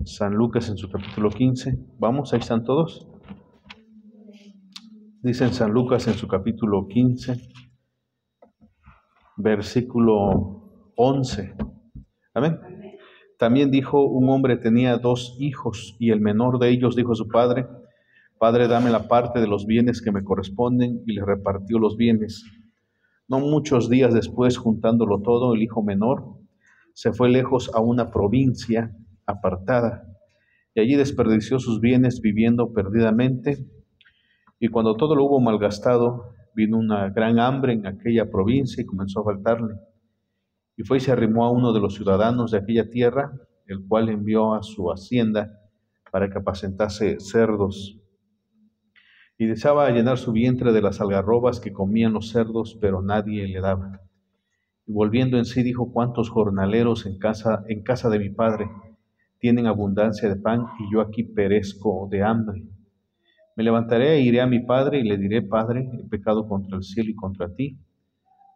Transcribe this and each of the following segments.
San Lucas en su capítulo 15. Vamos, ahí están todos. Dice en San Lucas en su capítulo 15, versículo 11. Amén. También dijo: un hombre tenía 2 hijos, y el menor de ellos dijo a su padre: Padre, dame la parte de los bienes que me corresponden, y le repartió los bienes. No muchos días después, juntándolo todo, el hijo menor se fue lejos a una provincia apartada, y allí desperdició sus bienes viviendo perdidamente. Y cuando todo lo hubo malgastado, vino una gran hambre en aquella provincia y comenzó a faltarle. Y fue y se arrimó a uno de los ciudadanos de aquella tierra, el cual envió a su hacienda para que apacentase cerdos. Y deseaba llenar su vientre de las algarrobas que comían los cerdos, pero nadie le daba. Y volviendo en sí dijo: ¿cuántos jornaleros en casa de mi padre tienen abundancia de pan, y yo aquí perezco de hambre? Me levantaré e iré a mi padre y le diré: Padre, he pecado contra el cielo y contra ti,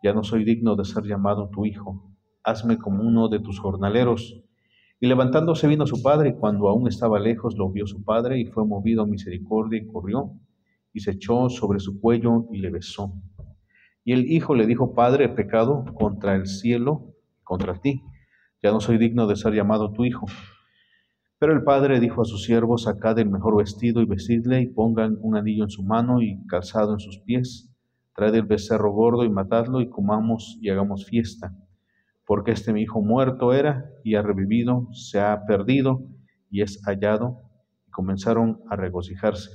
ya no soy digno de ser llamado tu hijo. Hazme como uno de tus jornaleros. Y levantándose vino a su padre, y cuando aún estaba lejos lo vio su padre, y fue movido a misericordia, y corrió, y se echó sobre su cuello, y le besó. Y el hijo le dijo: Padre, he pecado contra el cielo, contra ti, ya no soy digno de ser llamado tu hijo. Pero el padre dijo a sus siervos: Sacad el mejor vestido y vestidle, y pongan un anillo en su mano y calzado en sus pies. Traed el becerro gordo y matadlo, y comamos y hagamos fiesta. Porque mi hijo muerto era, y ha revivido; se ha perdido, y es hallado. Y comenzaron a regocijarse.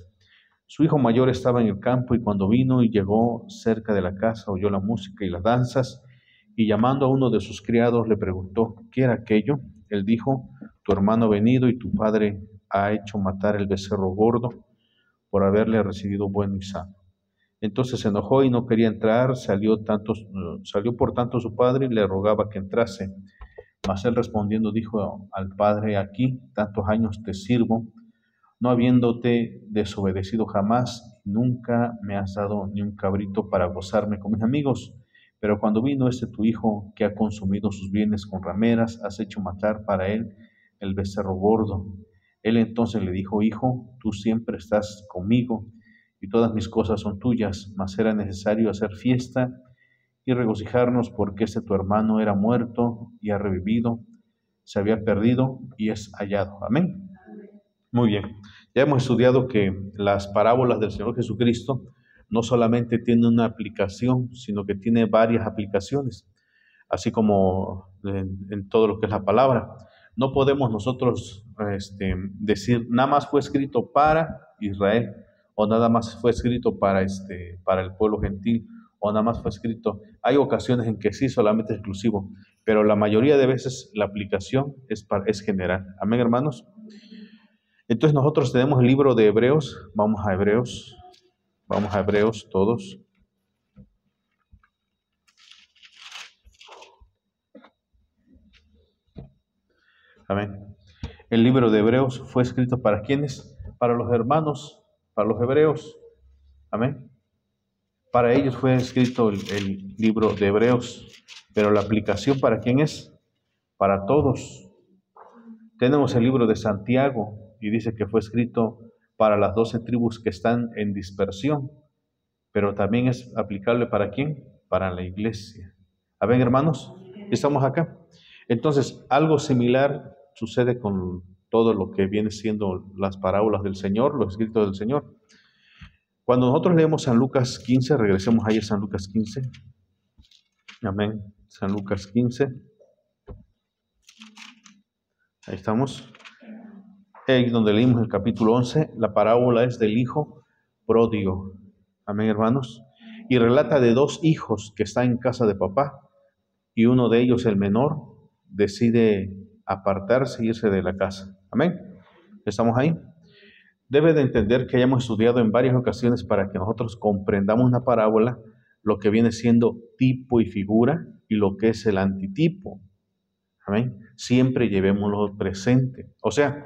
Su hijo mayor estaba en el campo, y cuando vino y llegó cerca de la casa, oyó la música y las danzas, y llamando a uno de sus criados le preguntó: ¿qué era aquello? Él dijo: tu hermano ha venido, y tu padre ha hecho matar el becerro gordo, por haberle recibido bueno y sano. Entonces se enojó y no quería entrar. Salió por tanto su padre y le rogaba que entrase. Mas él respondiendo dijo al padre: aquí tantos años te sirvo, no habiéndote desobedecido jamás, nunca me has dado ni un cabrito para gozarme con mis amigos. Pero cuando vino tu hijo, que ha consumido sus bienes con rameras, has hecho matar para él el becerro gordo. Él entonces le dijo: Hijo, tú siempre estás conmigo, y todas mis cosas son tuyas, mas era necesario hacer fiesta y regocijarnos, porque tu hermano era muerto y ha revivido, se había perdido y es hallado. Amén. Muy bien, ya hemos estudiado que las parábolas del Señor Jesucristo no solamente tienen una aplicación, sino que tiene varias aplicaciones, así como en todo lo que es la palabra. No podemos nosotros decir nada más fue escrito para Israel, o nada más fue escrito para el pueblo gentil, o nada más fue escrito. Hay ocasiones en que sí, solamente es exclusivo, pero la mayoría de veces la aplicación es general. Amén, hermanos. Entonces nosotros tenemos el libro de Hebreos. Vamos a Hebreos todos. Amén. El libro de Hebreos fue escrito ¿para quiénes? Para los hermanos, para los hebreos. Amén. Para ellos fue escrito el libro de Hebreos, pero la aplicación ¿para quién es? Para todos. Tenemos el libro de Santiago, y dice que fue escrito para las 12 tribus que están en dispersión, pero también es aplicable ¿para quién? Para la iglesia. Amén, hermanos. Estamos acá. Entonces, algo similar sucede con todo lo que viene siendo las parábolas del Señor, los escritos del Señor. Cuando nosotros leemos San Lucas 15, regresemos ahí a San Lucas 15. Amén. San Lucas 15. Ahí estamos. Ahí donde leímos el capítulo 11, la parábola es del hijo pródigo. Amén, hermanos. Y relata de 2 hijos que están en casa de papá, y uno de ellos, el menor, decide apartarse e irse de la casa. Amén. ¿Estamos ahí? Debe de entender que hayamos estudiado en varias ocasiones para que nosotros comprendamos una parábola, lo que viene siendo tipo y figura, y lo que es el antitipo. Amén. Siempre llevémoslo presente. O sea,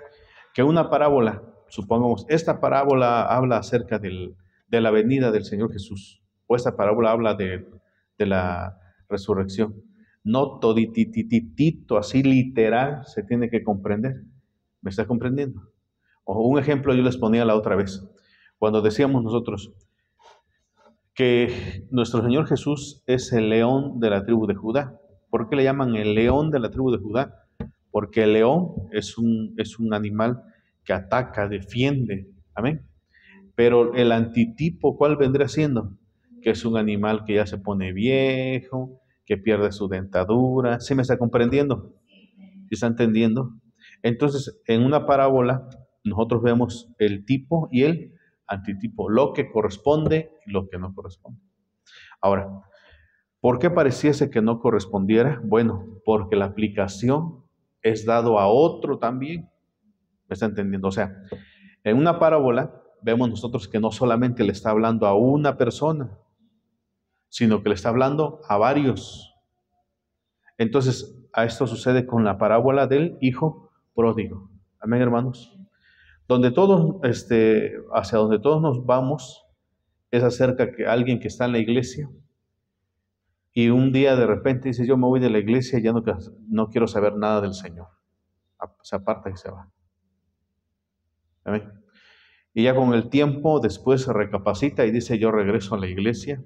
que una parábola, supongamos, esta parábola habla acerca de la venida del Señor Jesús, o esta parábola habla de la resurrección. No toditititito, así literal, se tiene que comprender. ¿Me está comprendiendo? O un ejemplo yo les ponía la otra vez, cuando decíamos nosotros que nuestro Señor Jesús es el león de la tribu de Judá. ¿Por qué le llaman el león de la tribu de Judá? Porque el león es un animal que ataca, defiende. Amén. Pero el antitipo, ¿cuál vendría siendo? Que es un animal que ya se pone viejo, que pierde su dentadura. ¿Sí me está comprendiendo? ¿Sí está entendiendo? Entonces, en una parábola, nosotros vemos el tipo y el antitipo, lo que corresponde y lo que no corresponde. Ahora, ¿por qué pareciese que no correspondiera? Bueno, porque la aplicación es dado a otro también. ¿Me está entendiendo? O sea, en una parábola vemos nosotros que no solamente le está hablando a una persona, sino que le está hablando a varios. Entonces, a esto sucede con la parábola del hijo pródigo. Amén, hermanos. Donde todos, hacia donde todos nos vamos, es acerca que alguien que está en la iglesia y un día de repente dice, yo me voy de la iglesia y ya no quiero saber nada del Señor. Se aparta y se va. Amén. Y ya con el tiempo después se recapacita y dice, yo regreso a la iglesia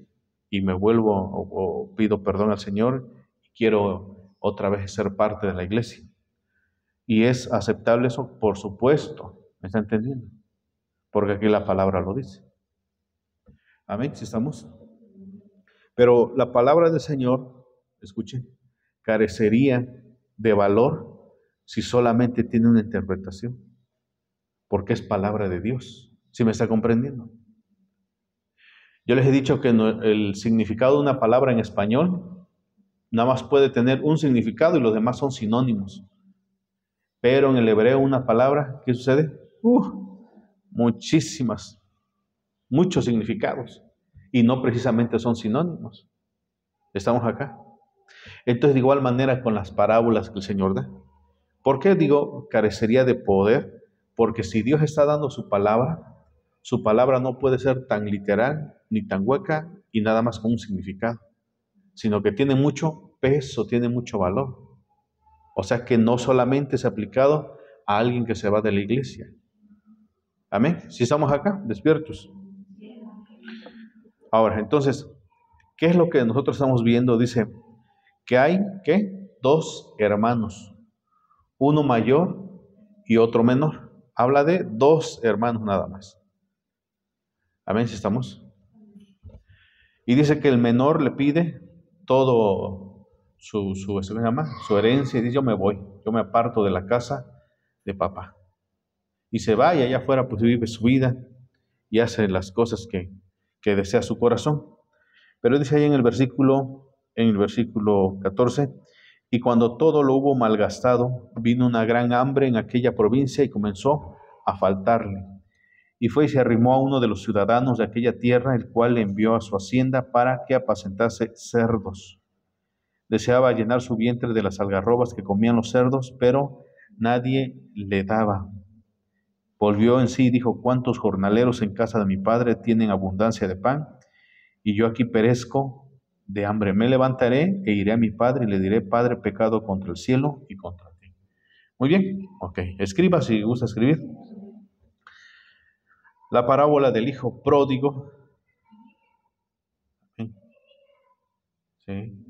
y me vuelvo o pido perdón al Señor y quiero otra vez ser parte de la iglesia. ¿Y es aceptable eso? Por supuesto. ¿Me está entendiendo? Porque aquí la palabra lo dice. Amén, ¿sí estamos? Pero la palabra del Señor, escuchen, carecería de valor si solamente tiene una interpretación, porque es palabra de Dios. ¿Sí me está comprendiendo? Yo les he dicho que el significado de una palabra en español nada más puede tener un significado y los demás son sinónimos. Pero en el hebreo una palabra, ¿qué sucede? Muchos significados. Y no precisamente son sinónimos. ¿Estamos acá? Entonces, de igual manera con las parábolas que el Señor da. ¿Por qué digo carecería de poder? Porque si Dios está dando su palabra no puede ser tan literal ni tan hueca y nada más con un significado, sino que tiene mucho peso, tiene mucho valor. O sea que no solamente es aplicado a alguien que se va de la iglesia. Amén. Si estamos acá, despiertos. Ahora, entonces, ¿qué es lo que nosotros estamos viendo? Dice que hay, ¿qué? Dos hermanos, uno mayor y otro menor. Habla de dos hermanos nada más. Amén, si estamos. Y dice que el menor le pide todo su herencia y dice, yo me voy, yo me aparto de la casa de papá. Y se va y allá afuera pues vive su vida y hace las cosas que desea su corazón. Pero dice ahí en el versículo 14, y cuando todo lo hubo malgastado, vino una gran hambre en aquella provincia y comenzó a faltarle. Y fue y se arrimó a uno de los ciudadanos de aquella tierra, el cual le envió a su hacienda para que apacentase cerdos. Deseaba llenar su vientre de las algarrobas que comían los cerdos, pero nadie le daba. Volvió en sí y dijo, ¿cuántos jornaleros en casa de mi padre tienen abundancia de pan? Y yo aquí perezco de hambre. Me levantaré e iré a mi padre y le diré, Padre, pecado contra el cielo y contra ti. Muy bien, ok. Escriba si gusta escribir. La parábola del hijo pródigo. ¿Sí?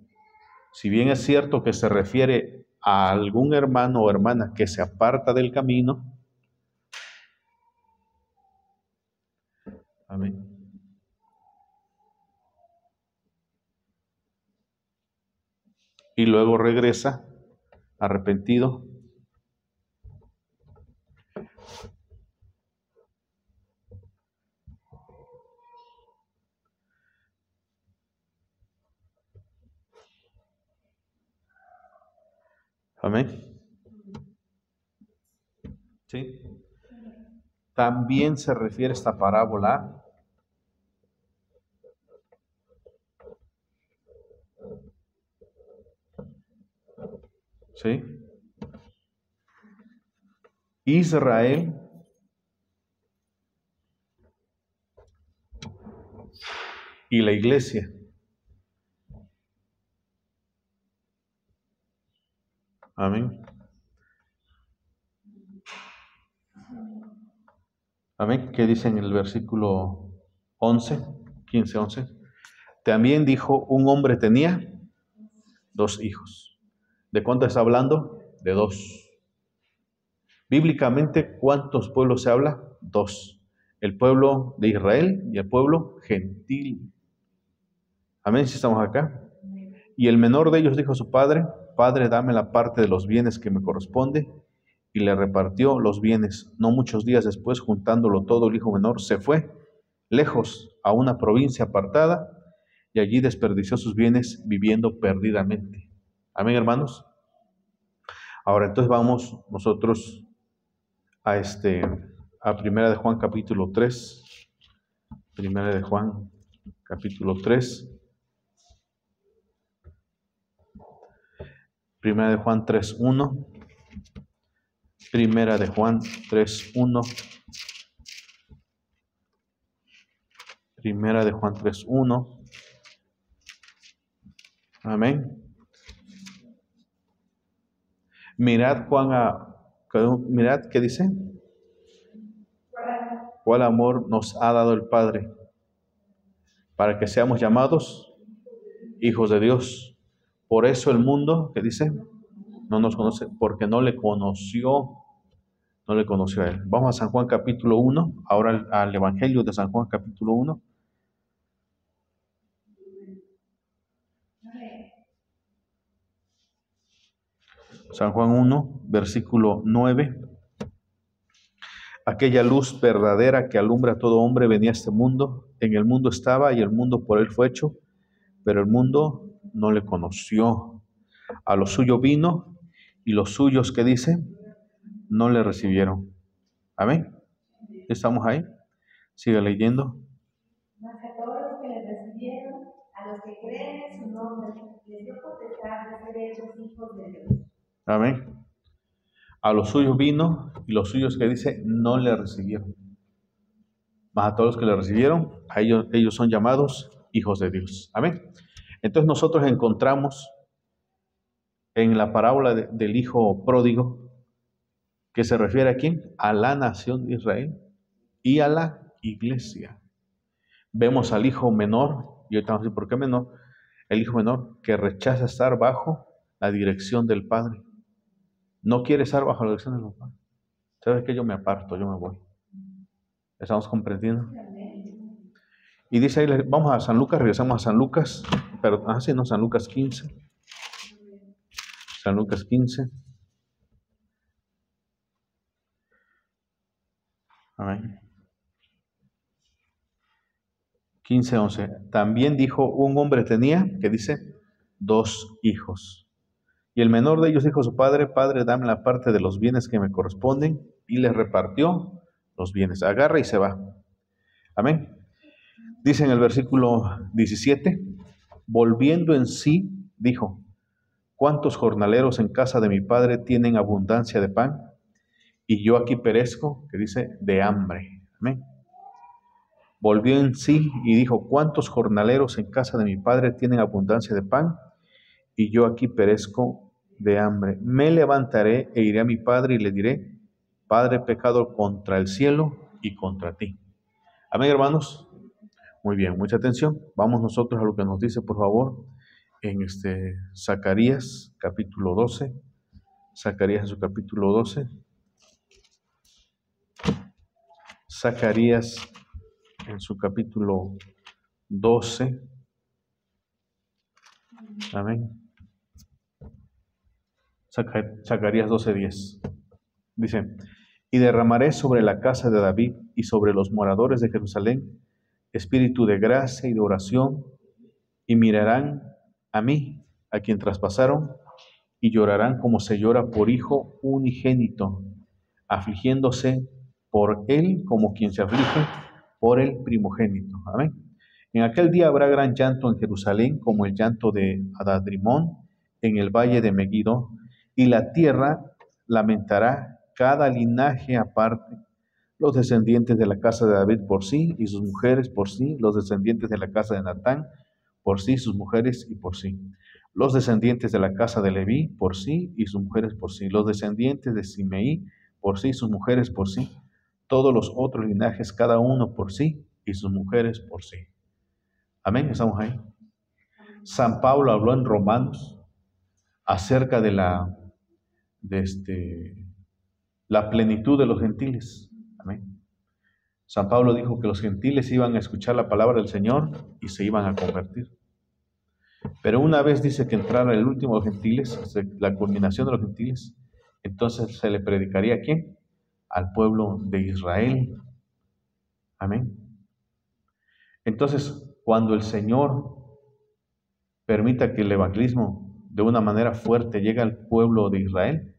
Si bien es cierto que se refiere a algún hermano o hermana que se aparta del camino, amén, y luego regresa arrepentido, amén, ¿sí? También se refiere esta parábola, ¿sí? Israel y la iglesia. Amén. Amén. ¿Qué dice en el versículo 11, 15, 11? También dijo, un hombre tenía 2 hijos. ¿De cuánto está hablando? De 2. Bíblicamente, ¿cuántos pueblos se habla? 2. El pueblo de Israel y el pueblo gentil. Amén, si estamos acá. Y el menor de ellos dijo a su padre, Padre, dame la parte de los bienes que me corresponde. Y le repartió los bienes. No muchos días después, juntándolo todo, el hijo menor se fue lejos a una provincia apartada y allí desperdició sus bienes viviendo perdidamente. Amén, hermanos. Ahora entonces vamos nosotros a Primera de Juan capítulo 3. Primera de Juan capítulo 3. Primera de Juan 3:1. Primera de Juan 3:1. Primera de Juan 3:1. Amén. Mirad mirad qué dice. ¿Cuál amor nos ha dado el Padre para que seamos llamados hijos de Dios? Por eso el mundo, ¿qué dice? No nos conoce, porque no le conoció a Él. Vamos a San Juan capítulo 1, ahora al Evangelio de San Juan capítulo 1. San Juan 1, versículo 9. Aquella luz verdadera que alumbra a todo hombre venía a este mundo. En el mundo estaba y el mundo por él fue hecho, pero el mundo no le conoció. A lo suyo vino y los suyos, ¿qué dice? No le recibieron. Amén. ¿Estamos ahí? Sigue leyendo. Mas a todos los que le recibieron, a los que creen en su nombre, les dio potestad de ser hechos hijos de Dios. Amén. A los suyos vino y los suyos, que dice, no le recibieron. Mas a todos los que le recibieron, a ellos son llamados hijos de Dios. Amén. Entonces nosotros encontramos en la parábola del hijo pródigo, que se refiere a quién? A la nación de Israel y a la iglesia. Vemos al hijo menor, y ahorita vamos a decir por qué menor, el hijo menor que rechaza estar bajo la dirección del Padre. No quiere estar bajo la dirección del Padre. ¿Sabes qué? Yo me aparto, yo me voy. ¿Estamos comprendiendo? Y dice ahí, vamos a San Lucas, regresamos a San Lucas, pero San Lucas 15. San Lucas 15. Amén. 15:11. También dijo, un hombre tenía, ¿qué dice? 2 hijos. Y el menor de ellos dijo a su padre, Padre, dame la parte de los bienes que me corresponden. Y le repartió los bienes. Agarra y se va. Amén. Dice en el versículo 17, volviendo en sí, dijo, ¿cuántos jornaleros en casa de mi padre tienen abundancia de pan? Y yo aquí perezco, que dice, de hambre. Amén. Volvió en sí y dijo, ¿cuántos jornaleros en casa de mi padre tienen abundancia de pan? Y yo aquí perezco de hambre. Me levantaré e iré a mi padre y le diré, Padre, he pecado contra el cielo y contra ti. Amén, hermanos. Muy bien, mucha atención. Vamos nosotros a lo que nos dice, por favor, en Zacarías, capítulo 12. Zacarías en su capítulo 12. Zacarías en su capítulo 12. Amén. Zacarías 12:10. Dice, y derramaré sobre la casa de David y sobre los moradores de Jerusalén espíritu de gracia y de oración, y mirarán a mí, a quien traspasaron, y llorarán como se llora por hijo unigénito, afligiéndose por él como quien se aflige por el primogénito. Amén. En aquel día habrá gran llanto en Jerusalén, como el llanto de Adadrimón en el valle de Megiddo, y la tierra lamentará cada linaje aparte, los descendientes de la casa de David por sí y sus mujeres por sí, los descendientes de la casa de Natán por sí, sus mujeres y por sí, los descendientes de la casa de Leví por sí y sus mujeres por sí, los descendientes de Simeí por sí, sus mujeres por sí, todos los otros linajes, cada uno por sí, y sus mujeres por sí. Amén, estamos ahí. San Pablo habló en Romanos acerca de la plenitud de los gentiles. Amén. San Pablo dijo que los gentiles iban a escuchar la palabra del Señor y se iban a convertir. Pero una vez dice que entrara el último de los gentiles, la culminación de los gentiles, entonces se le predicaría ¿a quién? Al pueblo de Israel. Amén. Entonces, cuando el Señor permita que el evangelismo de una manera fuerte llegue al pueblo de Israel,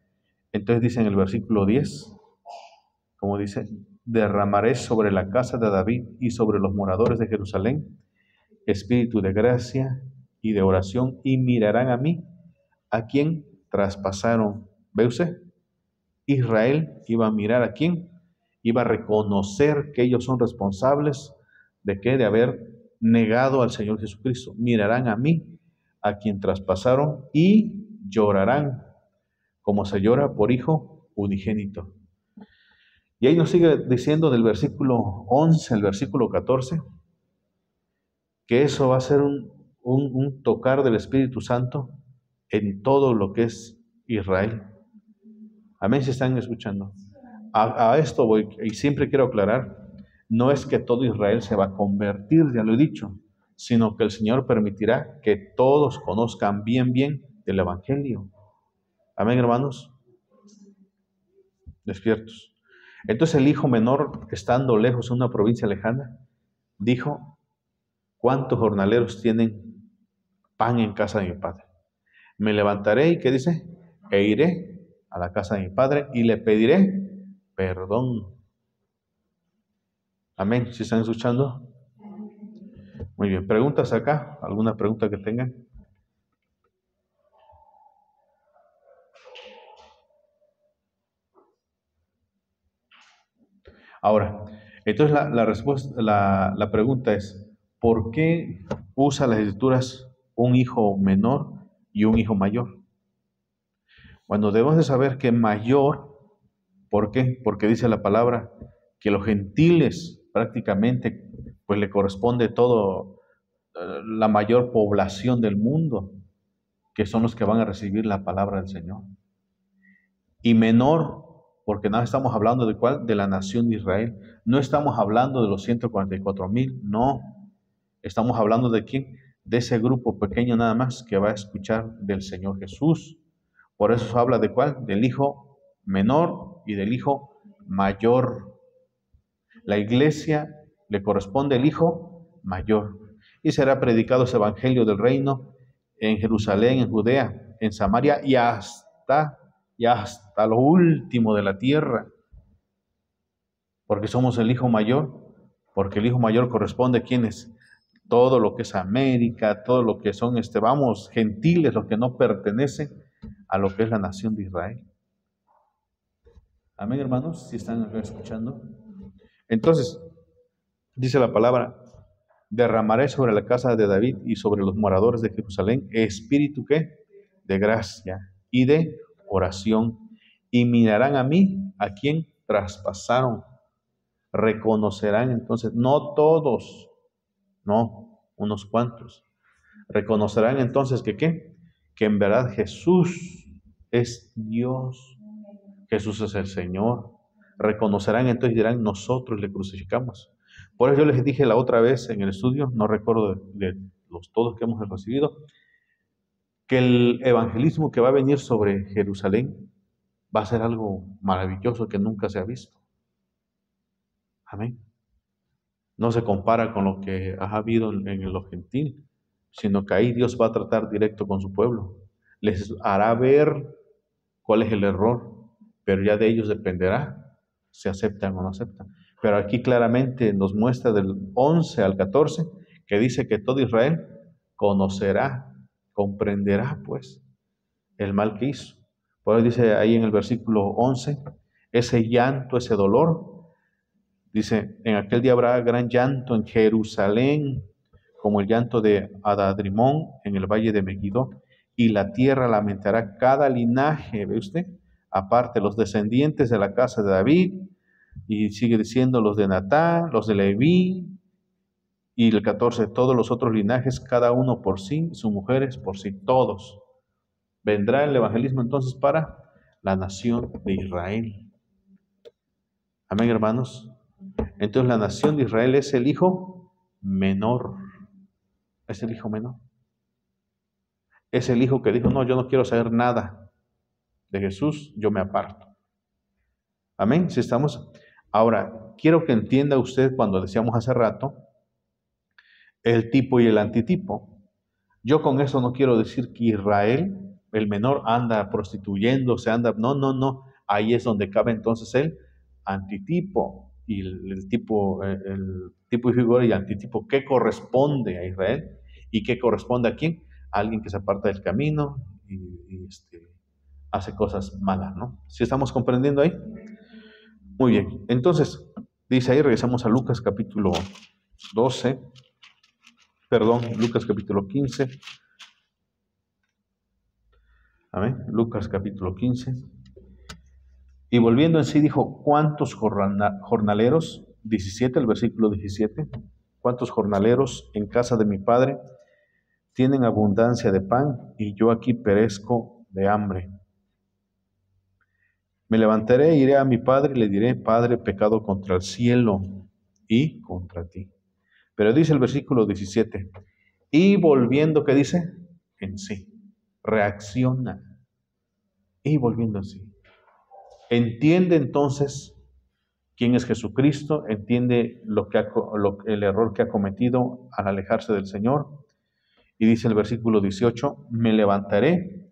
entonces dice en el versículo 10, como dice, derramaré sobre la casa de David y sobre los moradores de Jerusalén espíritu de gracia y de oración, y mirarán a mí, a quien traspasaron. ¿Ve usted? Israel iba a mirar a quién, iba a reconocer que ellos son responsables de qué, de haber negado al Señor Jesucristo. Mirarán a mí, a quien traspasaron, y llorarán como se llora por hijo unigénito. Y ahí nos sigue diciendo del versículo 11 al versículo 14, que eso va a ser un tocar del Espíritu Santo en todo lo que es Israel. Amén, si están escuchando. A esto voy, y siempre quiero aclarar, no es que todo Israel se va a convertir, ya lo he dicho, sino que el Señor permitirá que todos conozcan bien del Evangelio. Amén, hermanos. Despiertos. Entonces el hijo menor, estando lejos en una provincia lejana, dijo: ¿cuántos jornaleros tienen pan en casa de mi padre? Me levantaré y, ¿qué dice? E iré a la casa de mi padre y le pediré perdón. Amén. ¿Sí están escuchando? Muy bien. ¿Preguntas acá? ¿Alguna pregunta que tengan? Ahora, entonces la respuesta, la pregunta es, ¿por qué usa las Escrituras un hijo menor y un hijo mayor? Bueno, debemos de saber que mayor, ¿por qué? Porque dice la palabra que los gentiles prácticamente pues le corresponde todo, la mayor población del mundo, que son los que van a recibir la palabra del Señor. Y menor, porque no estamos hablando de cuál, de la nación de Israel. No estamos hablando de los 144,000, no. Estamos hablando de quién, de ese grupo pequeño nada más que va a escuchar del Señor Jesús. Por eso se habla de cuál, del hijo menor y del hijo mayor. La iglesia le corresponde el hijo mayor. Y será predicado ese evangelio del reino en Jerusalén, en Judea, en Samaria y hasta lo último de la tierra. Porque somos el hijo mayor, porque el hijo mayor corresponde a quienes, todo lo que es América, todo lo que son, gentiles, los que no pertenecen a lo que es la nación de Israel. Amén, hermanos, si están acá escuchando. Entonces, dice la palabra: derramaré sobre la casa de David y sobre los moradores de Jerusalén espíritu, ¿qué? De gracia y de oración, y mirarán a mí, a quien traspasaron. Reconocerán entonces, no todos, no, unos cuantos. Reconocerán entonces que ¿qué? Que en verdad Jesús es Dios, Jesús es el Señor. Reconocerán entonces y dirán: nosotros le crucificamos. Por eso yo les dije la otra vez en el estudio, no recuerdo de los todos que hemos recibido, que el evangelismo que va a venir sobre Jerusalén va a ser algo maravilloso que nunca se ha visto. Amén. No se compara con lo que ha habido en los gentiles, sino que ahí Dios va a tratar directo con su pueblo. Les hará ver cuál es el error, pero ya de ellos dependerá si aceptan o no aceptan. Pero aquí claramente nos muestra del 11 al 14 que dice que todo Israel conocerá, comprenderá pues el mal que hizo. Por eso dice ahí en el versículo 11, ese llanto, ese dolor, dice: en aquel día habrá gran llanto en Jerusalén, como el llanto de Adadrimón en el valle de Megiddo, y la tierra lamentará cada linaje, ¿ve usted? Aparte, los descendientes de la casa de David Y sigue diciendo los de Natán, los de Leví, y el 14, todos los otros linajes, cada uno por sí, sus mujeres por sí, todos. Vendrá el evangelismo entonces para la nación de Israel. Amén, hermanos. Entonces la nación de Israel es el hijo menor. Es el hijo menor. Es el hijo que dijo, no, yo no quiero saber nada de Jesús, yo me aparto. Amén, si estamos. Ahora, quiero que entienda usted cuando decíamos hace rato, el tipo y el antitipo. Yo con eso no quiero decir que Israel, el menor, anda prostituyéndose, anda, no, no, no. Ahí es donde cabe entonces el antitipo y el tipo y figura y antitipo que corresponde a Israel y que corresponde a quién, a alguien que se aparta del camino y hace cosas malas, ¿no? ¿Sí estamos comprendiendo ahí? Muy bien. Entonces, dice ahí, regresamos a Lucas capítulo 12, perdón, Lucas capítulo 15. Amén. Lucas capítulo 15. Y volviendo en sí dijo, ¿cuántos jornaleros? 17, el versículo 17. ¿Cuántos jornaleros en casa de mi padre tienen abundancia de pan y yo aquí perezco de hambre? Me levantaré, iré a mi padre y le diré, Padre, pecado contra el cielo y contra ti. Pero dice el versículo 17, y volviendo, ¿qué dice? En sí. Reacciona. Y volviendo en sí. Entiende entonces quién es Jesucristo, entiende el error que ha cometido al alejarse del Señor. Y dice el versículo 18, me levantaré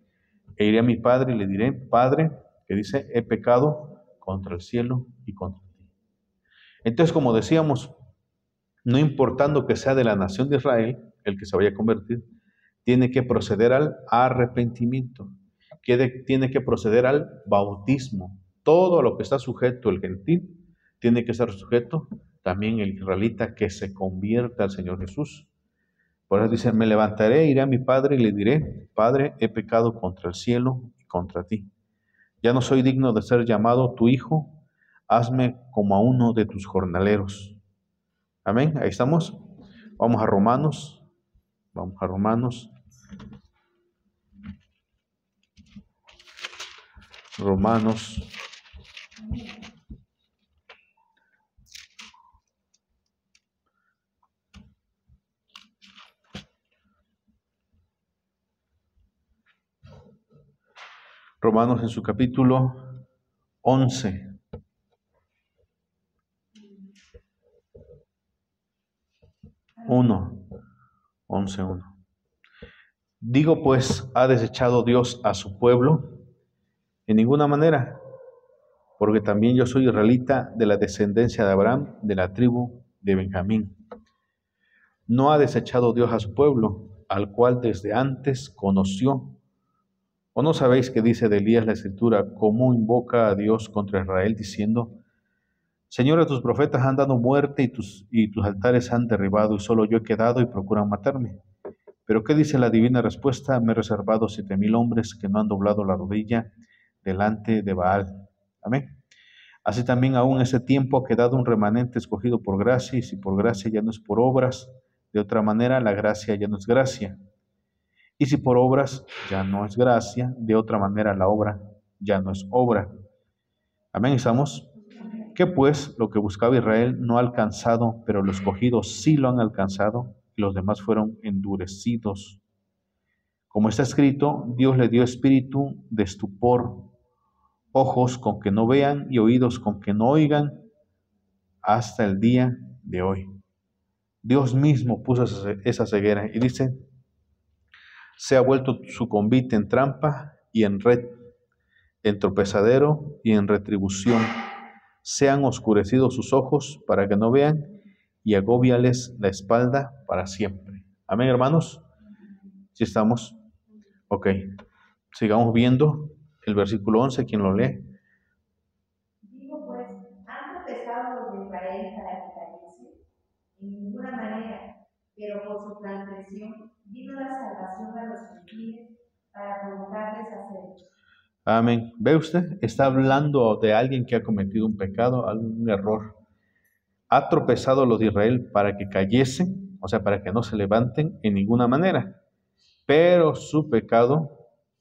e iré a mi Padre y le diré, Padre, que dice, he pecado contra el cielo y contra ti. Entonces, como decíamos, no importando que sea de la nación de Israel, el que se vaya a convertir, tiene que proceder al arrepentimiento, tiene que proceder al bautismo. Todo lo que está sujeto el gentil, tiene que estar sujeto también el israelita que se convierta al Señor Jesús. Por eso dice, me levantaré, iré a mi padre y le diré, Padre, he pecado contra el cielo y contra ti. Ya no soy digno de ser llamado tu hijo, hazme como a uno de tus jornaleros. Amén, ahí estamos. Vamos a Romanos, vamos a Romanos. Romanos. Romanos en su capítulo 11. 11:1. Digo pues, ¿ha desechado Dios a su pueblo? En ninguna manera, porque también yo soy israelita de la descendencia de Abraham, de la tribu de Benjamín. No ha desechado Dios a su pueblo, al cual desde antes conoció. ¿O no sabéis que dice de Elías la Escritura, cómo invoca a Dios contra Israel, diciendo, Señor, tus profetas han dado muerte y tus altares han derribado, y solo yo he quedado y procuran matarme? Pero ¿qué dice la divina respuesta? Me he reservado 7,000 hombres que no han doblado la rodilla delante de Baal. Amén. Así también aún ese tiempo ha quedado un remanente escogido por gracia, y si por gracia ya no es por obras, de otra manera la gracia ya no es gracia. Y si por obras ya no es gracia, de otra manera la obra ya no es obra. Amén, ¿estamos? Que pues lo que buscaba Israel no ha alcanzado, pero los escogidos sí lo han alcanzado, y los demás fueron endurecidos. Como está escrito, Dios le dio espíritu de estupor, ojos con que no vean y oídos con que no oigan, hasta el día de hoy. Dios mismo puso esa ceguera y dice, se ha vuelto su convite en trampa y en red, en tropezadero y en retribución. Se han oscurecido sus ojos para que no vean y agóbiales la espalda para siempre. Amén, hermanos. ¿Sí estamos? Ok. Sigamos viendo el versículo 11. ¿Quién lo lee? Digo pues, ¿han tropezado los de Israel para que cayesen? En ninguna manera, pero por su transgresión vino la salvación a los gentiles para provocarles a hacer. Amén. ¿Ve usted? Está hablando de alguien que ha cometido un pecado, algún error. Ha tropezado los de Israel para que cayesen, o sea, para que no se levanten en ninguna manera. Pero su pecado,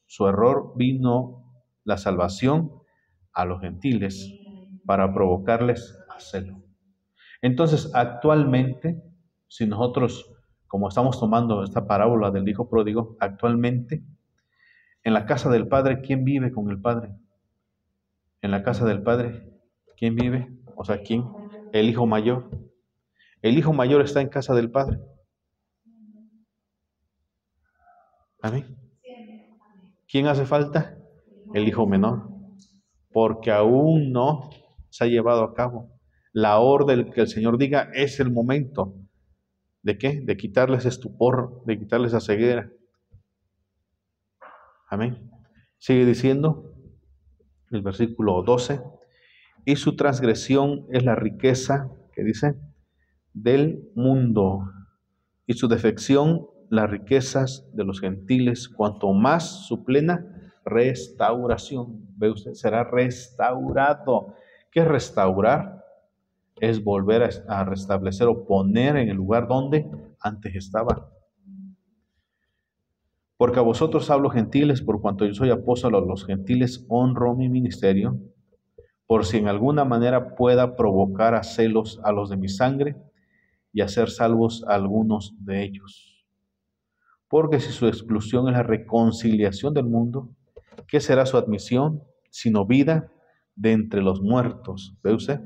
su error, vino la salvación a los gentiles para provocarles a celo. Entonces, actualmente, si nosotros, como estamos tomando esta parábola del hijo pródigo, actualmente, en la casa del Padre, ¿quién vive con el Padre? En la casa del Padre, ¿quién vive? O sea, ¿quién? El hijo mayor. El hijo mayor está en casa del Padre. Amén. ¿Quién hace falta? El hijo menor. Porque aún no se ha llevado a cabo. La orden que el Señor diga es el momento. ¿De qué? De quitarles estupor, de quitarles la ceguera. Amén. Sigue diciendo el versículo 12. Y su transgresión es la riqueza, ¿qué dice? Del mundo. Y su defección, las riquezas de los gentiles, cuanto más su plena restauración. ¿Ve usted? Será restaurado. ¿Qué es restaurar? Es volver a restablecer o poner en el lugar donde antes estaba. Porque a vosotros hablo gentiles, por cuanto yo soy apóstol a los gentiles, honro mi ministerio, por si en alguna manera pueda provocar a celos a los de mi sangre y hacer salvos a algunos de ellos. Porque si su exclusión es la reconciliación del mundo, ¿qué será su admisión sino vida de entre los muertos? ¿Ve usted?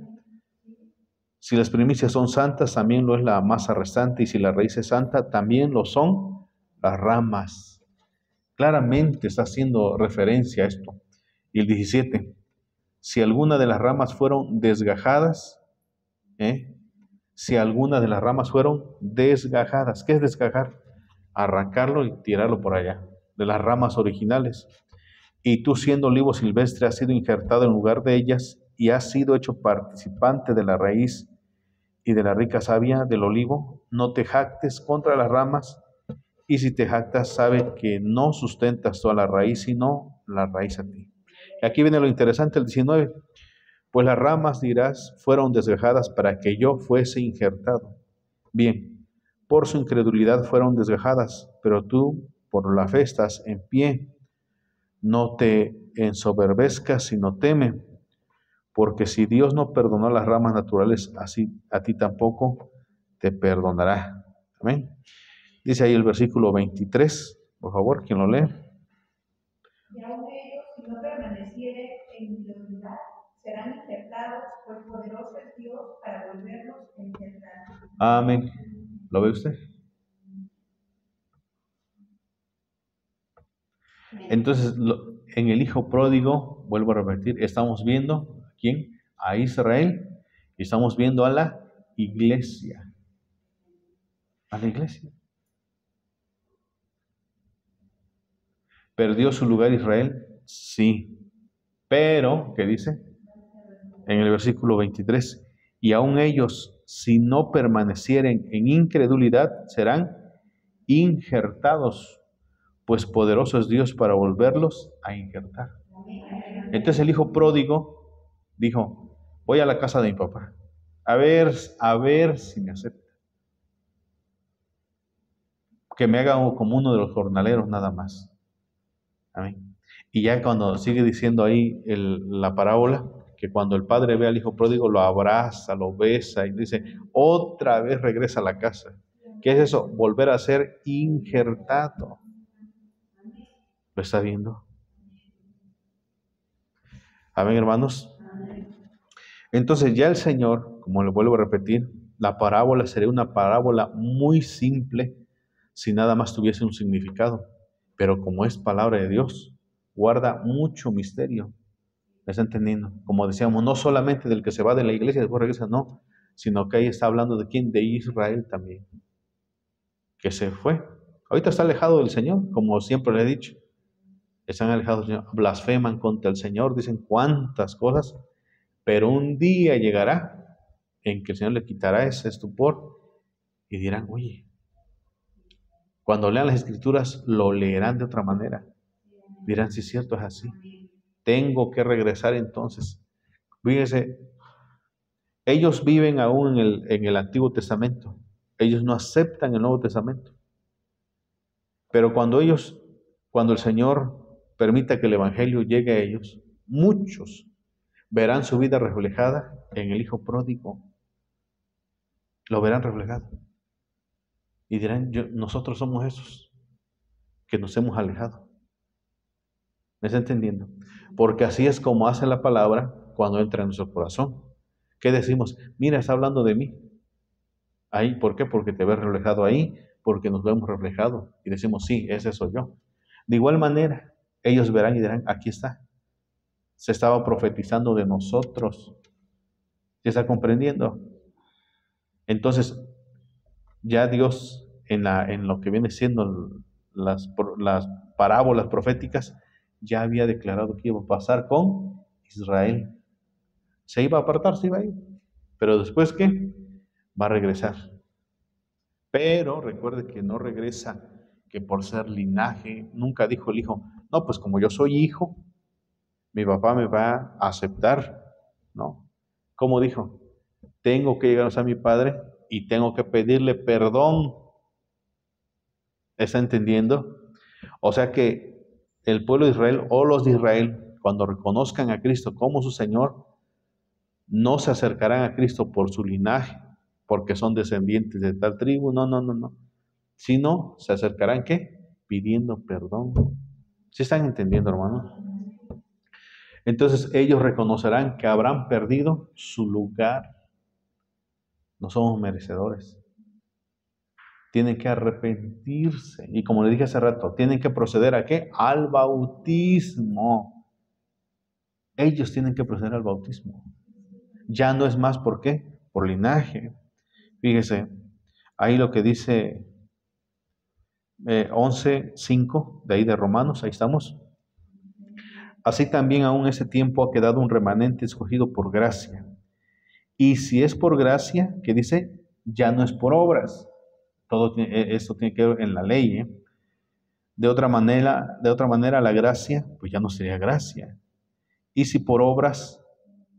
Si las primicias son santas, también lo es la masa restante, y si la raíz es santa, también lo son las ramas. Claramente está haciendo referencia a esto. Y el 17, si alguna de las ramas fueron desgajadas, si alguna de las ramas fueron desgajadas, ¿qué es desgajar? Arrancarlo y tirarlo por allá, de las ramas originales. Y tú, siendo olivo silvestre, has sido injertado en lugar de ellas y has sido hecho participante de la raíz y de la rica savia del olivo. No te jactes contra las ramas, y si te jactas, sabe que no sustentas toda la raíz, sino la raíz a ti. Y aquí viene lo interesante, el 19. Pues las ramas, dirás, fueron desgajadas para que yo fuese injertado. Bien, por su incredulidad fueron desgajadas, pero tú por la fe estás en pie. No te ensoberbezcas, sino teme, porque si Dios no perdonó las ramas naturales, así a ti tampoco te perdonará. Amén. Dice ahí el versículo 23, por favor, ¿quién lo lee? Y aun ellos, si no permanecieren en incredulidad, serán injertados, pues poderoso es Dios para volverlos a injertar. Amén. ¿Lo ve usted? Entonces, en el hijo pródigo, vuelvo a repetir, estamos viendo ¿a quién? A Israel, y estamos viendo a la iglesia. A la iglesia. ¿Perdió su lugar Israel? Sí. Pero, ¿qué dice? En el versículo 23, y aun ellos, si no permanecieren en incredulidad, serán injertados, pues poderoso es Dios para volverlos a injertar. Entonces el hijo pródigo dijo, voy a la casa de mi papá, a ver si me acepta. Que me haga como uno de los jornaleros nada más. Amén. Y ya cuando sigue diciendo ahí la parábola, que cuando el padre ve al hijo pródigo, lo abraza, lo besa y dice, otra vez regresa a la casa. ¿Qué es eso? Volver a ser injertado. ¿Lo está viendo? Amén, hermanos. Entonces ya el Señor, como le vuelvo a repetir, la parábola sería una parábola muy simple si nada más tuviese un significado. Pero como es palabra de Dios, guarda mucho misterio. ¿Me está entendiendo? Como decíamos, no solamente del que se va de la iglesia y después regresa, no, sino que ahí está hablando de quién, de Israel también, que se fue. Ahorita está alejado del Señor, como siempre le he dicho. Están alejados del Señor, blasfeman contra el Señor, dicen cuántas cosas, pero un día llegará en que el Señor le quitará ese estupor y dirán, oye, cuando lean las Escrituras lo leerán de otra manera. Dirán, si es cierto, es así. Tengo que regresar entonces. Fíjense, ellos viven aún en el Antiguo Testamento. Ellos no aceptan el Nuevo Testamento. Pero cuando el Señor permita que el Evangelio llegue a ellos, muchos verán su vida reflejada en el Hijo pródigo. Lo verán reflejado. Y dirán, nosotros somos esos que nos hemos alejado. ¿Me está entendiendo? Porque así es como hace la palabra cuando entra en nuestro corazón. ¿Qué decimos? Mira, está hablando de mí. Ahí, ¿por qué? Porque te ves reflejado ahí, porque nos vemos reflejados. Y decimos, sí, ese soy yo. De igual manera, ellos verán y dirán, aquí está. Se estaba profetizando de nosotros. ¿Se está comprendiendo? Entonces, ya Dios, en lo que viene siendo las parábolas proféticas, ya había declarado que iba a pasar con Israel. Se iba a apartar, se iba a ir. Pero después, ¿qué? Va a regresar. Pero recuerde que no regresa que por ser linaje. Nunca dijo el hijo, no, pues como yo soy hijo, mi papá me va a aceptar. No. ¿Cómo dijo? Tengo que llegar a mi padre y tengo que pedirle perdón. ¿Está entendiendo? O sea que el pueblo de Israel o los de Israel, cuando reconozcan a Cristo como su Señor, no se acercarán a Cristo por su linaje, porque son descendientes de tal tribu, no. Sino se acercarán, ¿qué? Pidiendo perdón. ¿Sí están entendiendo, hermanos? Entonces ellos reconocerán que habrán perdido su lugar. No somos merecedores. Tienen que arrepentirse. Y como le dije hace rato, tienen que proceder ¿a qué? Al bautismo. Ellos tienen que proceder al bautismo. Ya no es más, ¿por qué? Por linaje. Fíjese, ahí lo que dice 11:5, de ahí de Romanos, ahí estamos. Así también aún ese tiempo ha quedado un remanente escogido por gracia. Y si es por gracia, ¿qué dice? Ya no es por obras. Esto tiene que ver en la ley. De otra manera, la gracia, pues ya no sería gracia. Y si por obras,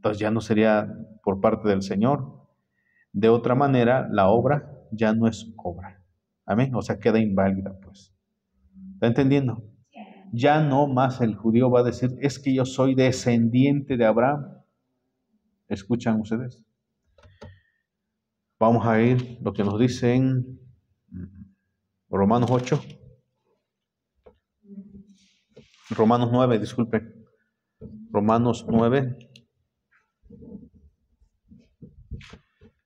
pues ya no sería por parte del Señor. De otra manera, la obra ya no es obra. Amén. O sea, queda inválida, pues. ¿Está entendiendo? Ya no más el judío va a decir, es que yo soy descendiente de Abraham. ¿Escuchan ustedes? Vamos a ir lo que nos dice en Romanos 8. Romanos 9, disculpe. Romanos 9.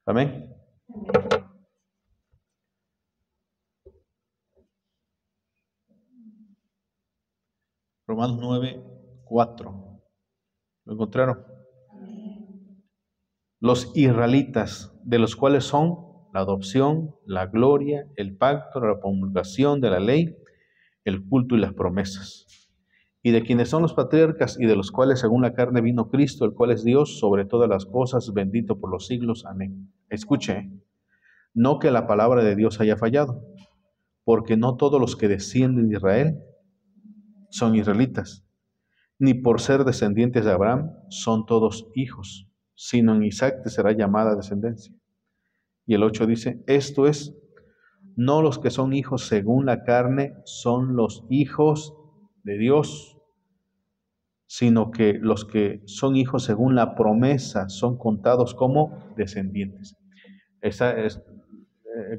Amén. Romanos 9:4. ¿Lo encontraron? Los israelitas, de los cuales son la adopción, la gloria, el pacto, la promulgación de la ley, el culto y las promesas. Y de quienes son los patriarcas y de los cuales según la carne vino Cristo, el cual es Dios sobre todas las cosas, bendito por los siglos. Amén. Escuche, no que la palabra de Dios haya fallado, porque no todos los que descienden de Israel son israelitas, ni por ser descendientes de Abraham son todos hijos, sino en Isaac te será llamada descendencia. Y el 8 dice, esto es, no los que son hijos según la carne son los hijos de Dios, sino que los que son hijos según la promesa son contados como descendientes. ¿Está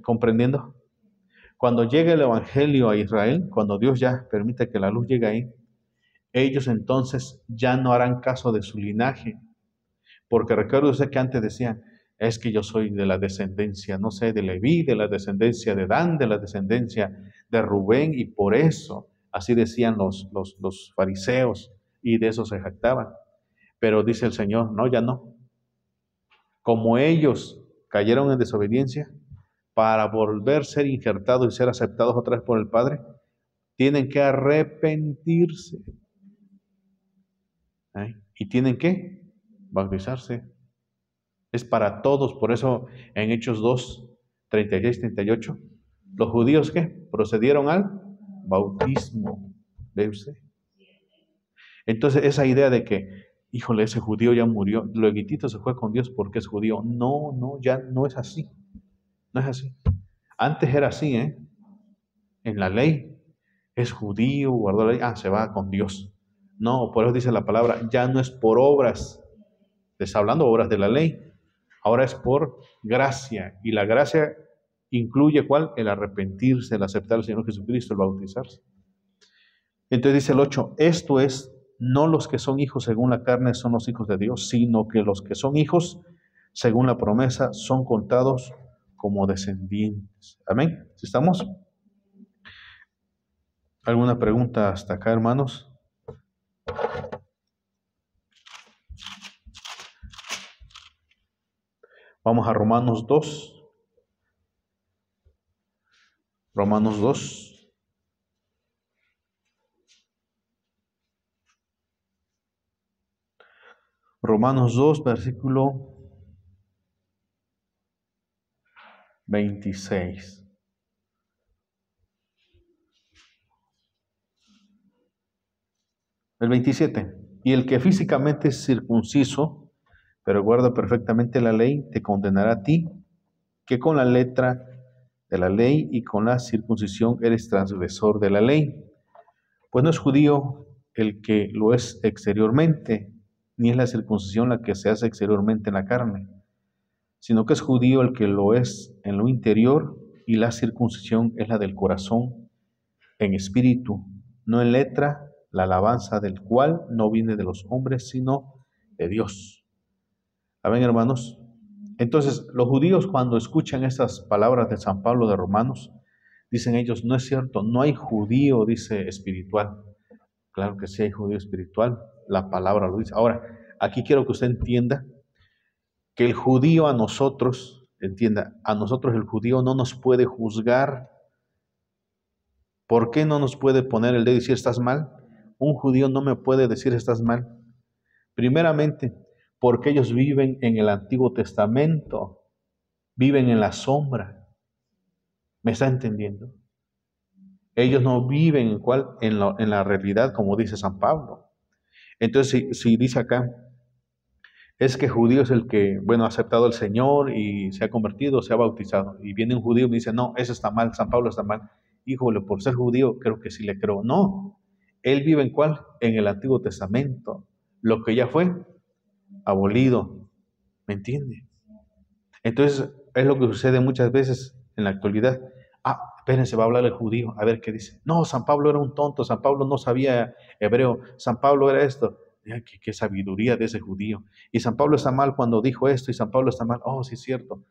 comprendiendo? Cuando llegue el Evangelio a Israel, cuando Dios ya permite que la luz llegue ahí, ellos entonces ya no harán caso de su linaje, porque recuerdo usted que antes decían, es que yo soy de la descendencia, no sé, de Leví, de la descendencia de Dan, de la descendencia de Rubén, y por eso, así decían los fariseos, y de eso se jactaban. Pero dice el Señor, no, ya no. Como ellos cayeron en desobediencia, para volver a ser injertados y ser aceptados otra vez por el Padre, tienen que arrepentirse. ¿Y tienen que bautizarse? Es para todos, por eso en Hechos 2, 36, 38, los judíos ¿qué? Procedieron al bautismo. ¿Ve usted? Entonces esa idea de que, híjole, ese judío ya murió, luego se fue con Dios porque es judío. No, no, ya no es así. No es así. Antes era así, ¿eh? En la ley, es judío, guardó la ley, se va con Dios. No, por eso dice la palabra, ya no es por obras, te está hablando obras de la ley, ahora es por gracia, y la gracia incluye ¿cuál? El arrepentirse, el aceptar al Señor Jesucristo, el bautizarse. Entonces dice el 8, esto es, no los que son hijos según la carne son los hijos de Dios, sino que los que son hijos según la promesa son contados como descendientes. Amén. ¿Sí estamos? ¿Alguna pregunta hasta acá, hermanos? Vamos a Romanos 2. Romanos 2. Romanos 2, versículo 26. El 27. Y el que físicamente es circunciso, pero guarda perfectamente la ley, te condenará a ti, que con la letra de la ley y con la circuncisión eres transgresor de la ley. Pues no es judío el que lo es exteriormente, ni es la circuncisión la que se hace exteriormente en la carne, sino que es judío el que lo es en lo interior, y la circuncisión es la del corazón, en espíritu, no en letra, la alabanza del cual no viene de los hombres, sino de Dios. Amén, hermanos. Entonces, los judíos cuando escuchan estas palabras de San Pablo de Romanos, dicen ellos, no es cierto, no hay judío, dice, espiritual. Claro que sí hay judío espiritual, la palabra lo dice. Ahora, aquí quiero que usted entienda que el judío a nosotros, entienda, a nosotros el judío no nos puede juzgar. ¿Por qué no nos puede poner el dedo y decir estás mal? Un judío no me puede decir estás mal. Primeramente, porque ellos viven en el Antiguo Testamento, viven en la sombra. ¿Me está entendiendo? Ellos no viven en la realidad, como dice San Pablo. Entonces, si dice acá, es que judío es el que, bueno, ha aceptado al Señor y se ha convertido, se ha bautizado. Y viene un judío y me dice, no, eso está mal, San Pablo está mal. Híjole, por ser judío, creo que sí le creo. No, él vive en ¿cuál? En el Antiguo Testamento. Lo que ya fue abolido. ¿Me entiende? Entonces, es lo que sucede muchas veces en la actualidad. Espérense, va a hablar el judío, a ver qué dice. No, San Pablo era un tonto, San Pablo no sabía hebreo, San Pablo era esto. Mira, qué sabiduría de ese judío. Y San Pablo está mal cuando dijo esto, y San Pablo está mal. Oh, sí es cierto.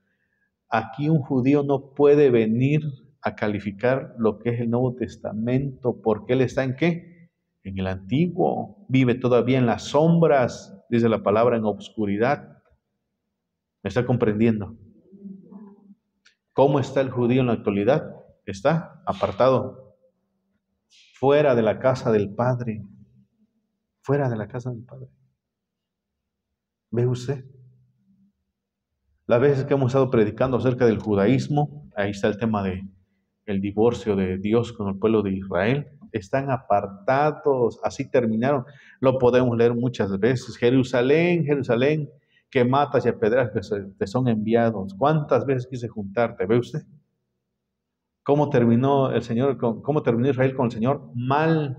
Aquí un judío no puede venir a calificar lo que es el Nuevo Testamento, porque él está ¿en qué? En el Antiguo. Vive todavía en las sombras, dice la palabra, en obscuridad. ¿Me está comprendiendo? ¿Cómo está el judío en la actualidad? Está apartado, fuera de la casa del Padre, fuera de la casa del Padre. ¿Ve usted? Las veces que hemos estado predicando acerca del judaísmo, ahí está el tema de el divorcio de Dios con el pueblo de Israel, están apartados, así terminaron. Lo podemos leer muchas veces. Jerusalén, Jerusalén, que matas y apedreas, te son enviados. ¿Cuántas veces quise juntarte? ¿Ve usted? ¿Cómo terminó el Señor, cómo terminó Israel con el Señor? Mal,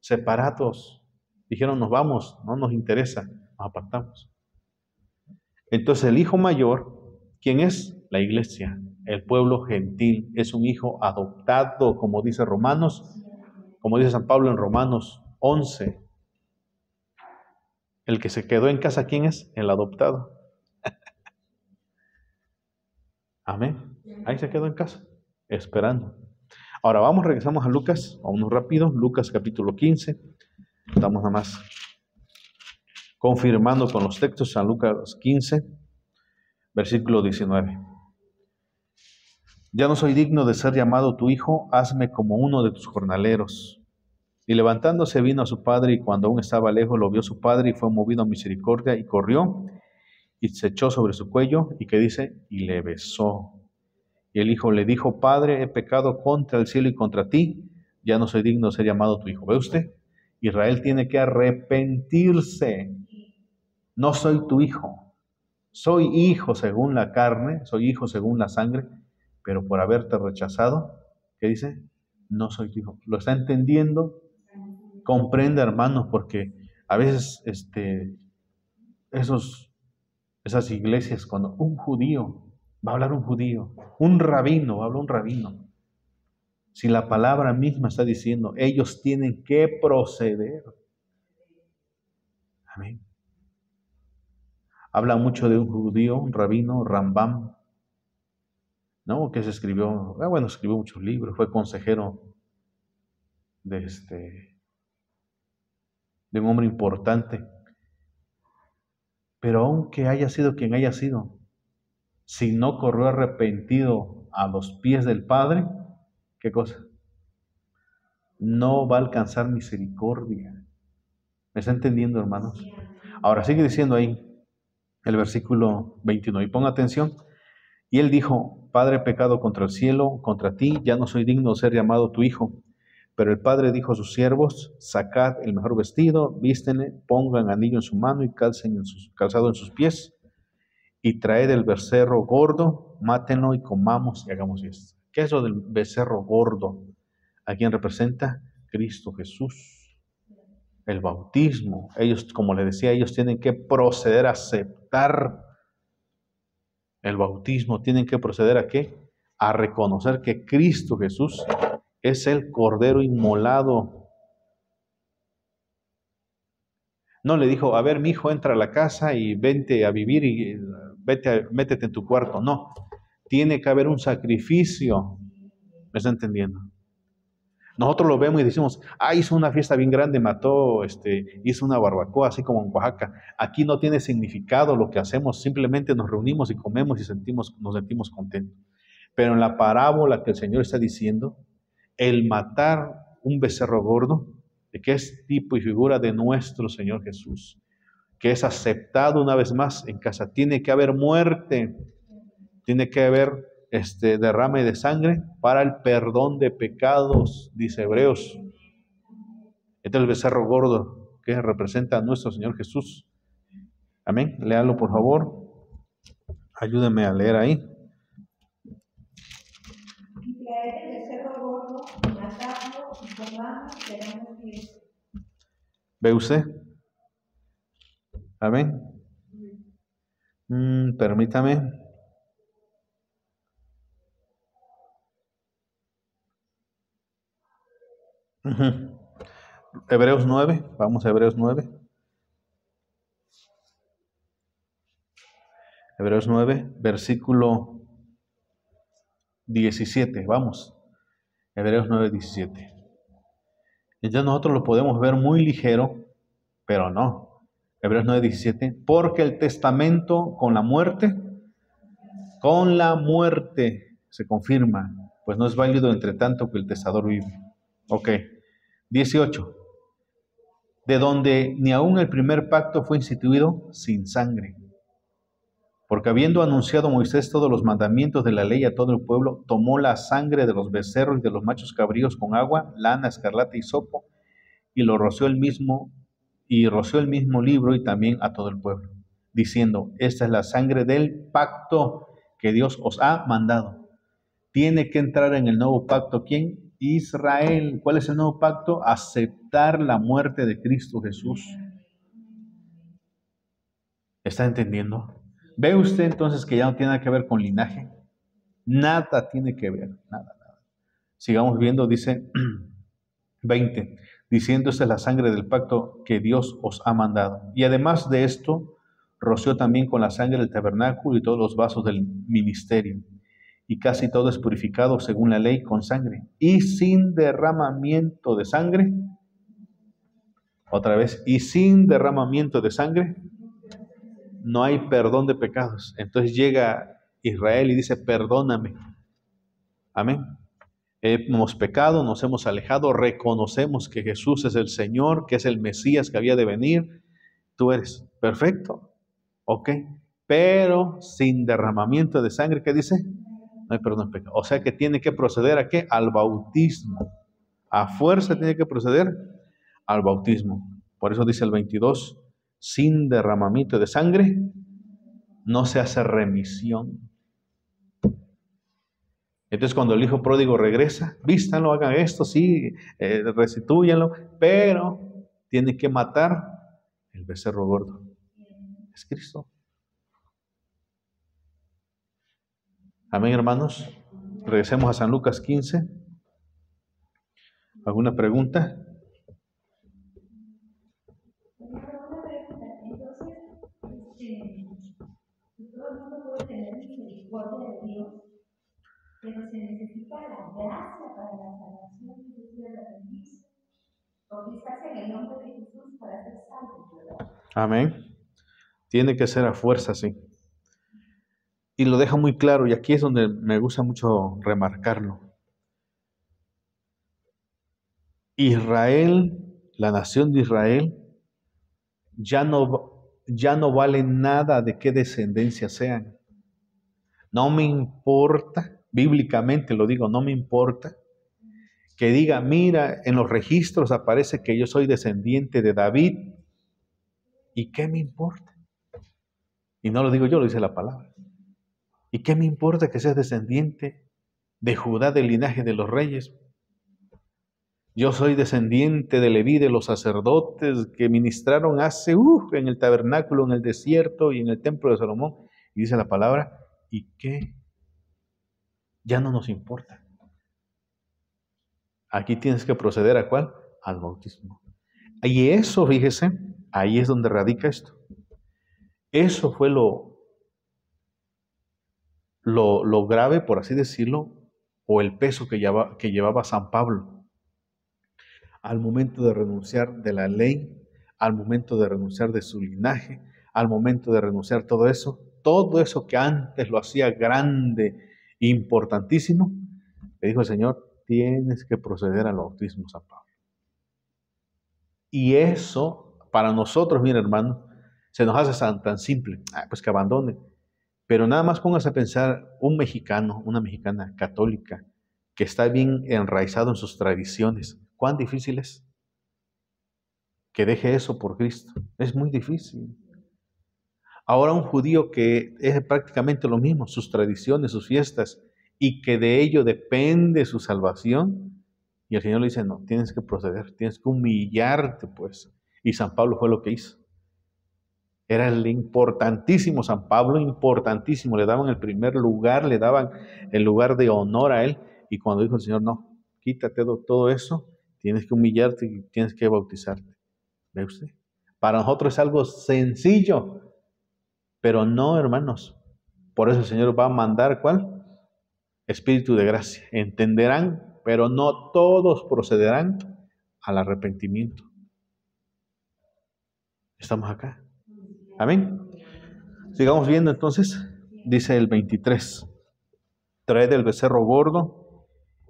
separados. Dijeron, nos vamos, no nos interesa, nos apartamos. Entonces el hijo mayor, ¿quién es? La iglesia, el pueblo gentil, es un hijo adoptado, como dice Romanos, como dice San Pablo en Romanos 11. El que se quedó en casa, ¿quién es? El adoptado. Amén. Ahí se quedó en casa, esperando. Ahora regresamos a Lucas, vámonos rápido, Lucas capítulo 15. Estamos nada más confirmando con los textos, San Lucas 15, versículo 19. Ya no soy digno de ser llamado tu hijo, hazme como uno de tus jornaleros. Y levantándose vino a su padre, y cuando aún estaba lejos lo vio su padre, y fue movido a misericordia, y corrió, y se echó sobre su cuello, y ¿qué dice? Y le besó. Y el hijo le dijo, Padre, he pecado contra el cielo y contra ti, ya no soy digno de ser llamado tu hijo. ¿Ve usted? Israel tiene que arrepentirse. No soy tu hijo. Soy hijo según la carne, soy hijo según la sangre, pero por haberte rechazado, ¿qué dice? No soy tu hijo. ¿Lo está entendiendo? Comprende, hermanos, porque a veces esas iglesias, cuando un judío va a hablar un judío, un rabino va a hablar un rabino, si la palabra misma está diciendo, ellos tienen que proceder. Amén. Habla mucho de un judío, un rabino, Rambam, ¿no? Que se escribió, escribió muchos libros, fue consejero de un hombre importante. Pero aunque haya sido quien haya sido, si no corrió arrepentido a los pies del Padre, ¿qué cosa? No va a alcanzar misericordia. ¿Me está entendiendo, hermanos? Ahora sigue diciendo ahí el versículo 21, y ponga atención. Y él dijo, Padre, pecado contra el cielo, contra ti, ya no soy digno de ser llamado tu hijo. Pero el padre dijo a sus siervos, sacad el mejor vestido, vístenle, pongan anillo en su mano y calzado en sus pies, y traed el becerro gordo, mátenlo y comamos y hagamos esto. ¿Qué es lo del becerro gordo? ¿A quién representa? Cristo Jesús. El bautismo. Ellos, como les decía, ellos tienen que proceder a aceptar el bautismo. ¿Tienen que proceder a qué? A reconocer que Cristo Jesús es el Cordero inmolado. No le dijo, a ver, mi hijo, entra a la casa y vente a vivir y métete en tu cuarto. No, tiene que haber un sacrificio. ¿Me está entendiendo? Nosotros lo vemos y decimos, hizo una fiesta bien grande, mató, hizo una barbacoa, así como en Oaxaca. Aquí no tiene significado lo que hacemos, simplemente nos reunimos y comemos y nos sentimos contentos. Pero en la parábola que el Señor está diciendo, el matar un becerro gordo, que es tipo y figura de nuestro Señor Jesús, que es aceptado una vez más en casa, tiene que haber muerte, tiene que haber derrame de sangre para el perdón de pecados, dice Hebreos. Este es el becerro gordo que representa a nuestro Señor Jesús. Amén. Léalo, por favor. Ayúdenme a leer ahí. Y traed el becerro gordo, matadlo y comamos y hagamos fiesta. ¿Ve usted? Amén. Permítame. Hebreos 9, vamos a Hebreos 9. Hebreos 9, versículo 17, vamos. Hebreos 9, 17. Ya nosotros lo podemos ver muy ligero, pero no. Hebreos 9, 17. Porque el testamento con la muerte se confirma, pues no es válido entre tanto que el testador vive. Ok. 18. De donde ni aun el primer pacto fue instituido sin sangre. Porque habiendo anunciado Moisés todos los mandamientos de la ley a todo el pueblo, tomó la sangre de los becerros y de los machos cabríos con agua, lana, escarlata y hisopo, y roció el mismo libro y también a todo el pueblo, diciendo, esta es la sangre del pacto que Dios os ha mandado. Tiene que entrar en el nuevo pacto, ¿quién? Israel. ¿Cuál es el nuevo pacto? Aceptar la muerte de Cristo Jesús. ¿Está entendiendo? ¿Ve usted entonces que ya no tiene nada que ver con linaje? Nada tiene que ver, nada. Sigamos viendo, dice 20, diciendo, esta es la sangre del pacto que Dios os ha mandado. Y además de esto, roció también con la sangre del tabernáculo y todos los vasos del ministerio. Y casi todo es purificado según la ley con sangre. Y sin derramamiento de sangre, otra vez, y sin derramamiento de sangre, no hay perdón de pecados. Entonces llega Israel y dice, perdóname. Amén. Hemos pecado, nos hemos alejado, reconocemos que Jesús es el Señor, que es el Mesías que había de venir. Tú eres perfecto, ok, pero sin derramamiento de sangre, ¿qué dice? No hay perdón de pecado. O sea que tiene que proceder ¿a qué? Al bautismo. A fuerza tiene que proceder al bautismo. Por eso dice el 22, sin derramamiento de sangre no se hace remisión. Entonces cuando el hijo pródigo regresa, vístanlo, hagan esto, sí, restitúyanlo, pero tienen que matar el becerro gordo. Es Cristo. Amén, hermanos. Regresemos a San Lucas 15. ¿Alguna pregunta? Todo el mundo puede tener misericordia de Dios, pero se necesita la gracia para la salvación y el arrepentimiento. Bautizarse en el nombre de Jesús para ser salvo, ¿verdad? Amén. Tiene que ser a fuerza, sí. Y lo deja muy claro, y aquí es donde me gusta mucho remarcarlo. Israel, la nación de Israel, ya no vale nada de qué descendencia sean. No me importa, bíblicamente lo digo, no me importa que diga, mira, en los registros aparece que yo soy descendiente de David. ¿Y qué me importa? Y no lo digo yo, lo dice la palabra. ¿Y qué me importa que seas descendiente de Judá, del linaje de los reyes? Yo soy descendiente de Leví, de los sacerdotes que ministraron hace, en el tabernáculo, en el desierto y en el templo de Salomón. Y dice la palabra, ¿y qué? Ya no nos importa. Aquí tienes que proceder ¿a cuál? Al bautismo. Y eso, fíjese, ahí es donde radica esto. Eso fue lo grave, por así decirlo, o el peso que llevaba San Pablo al momento de renunciar de la ley, al momento de renunciar de su linaje, al momento de renunciar todo eso que antes lo hacía grande, importantísimo, le dijo el Señor, tienes que proceder al bautismo, San Pablo. Y eso, para nosotros, mira hermano, se nos hace tan simple, pues que abandone. Pero nada más póngase a pensar un mexicano, una mexicana católica, que está bien enraizado en sus tradiciones, ¿cuán difícil es que deje eso por Cristo? Es muy difícil. Ahora un judío que es prácticamente lo mismo, sus tradiciones, sus fiestas, y que de ello depende su salvación, y el Señor le dice, no, tienes que proceder, tienes que humillarte, pues. Y San Pablo fue lo que hizo. Era el importantísimo San Pablo, importantísimo, le daban el primer lugar, le daban el lugar de honor a él, y cuando dijo el Señor, no, quítate todo eso, tienes que humillarte y tienes que bautizarte. ¿Ve usted? Para nosotros es algo sencillo, pero no, hermanos. Por eso el Señor va a mandar, ¿cuál? Espíritu de gracia. Entenderán, pero no todos procederán al arrepentimiento. Estamos acá. Amén. Sigamos viendo entonces. Dice el 23. Traed el becerro gordo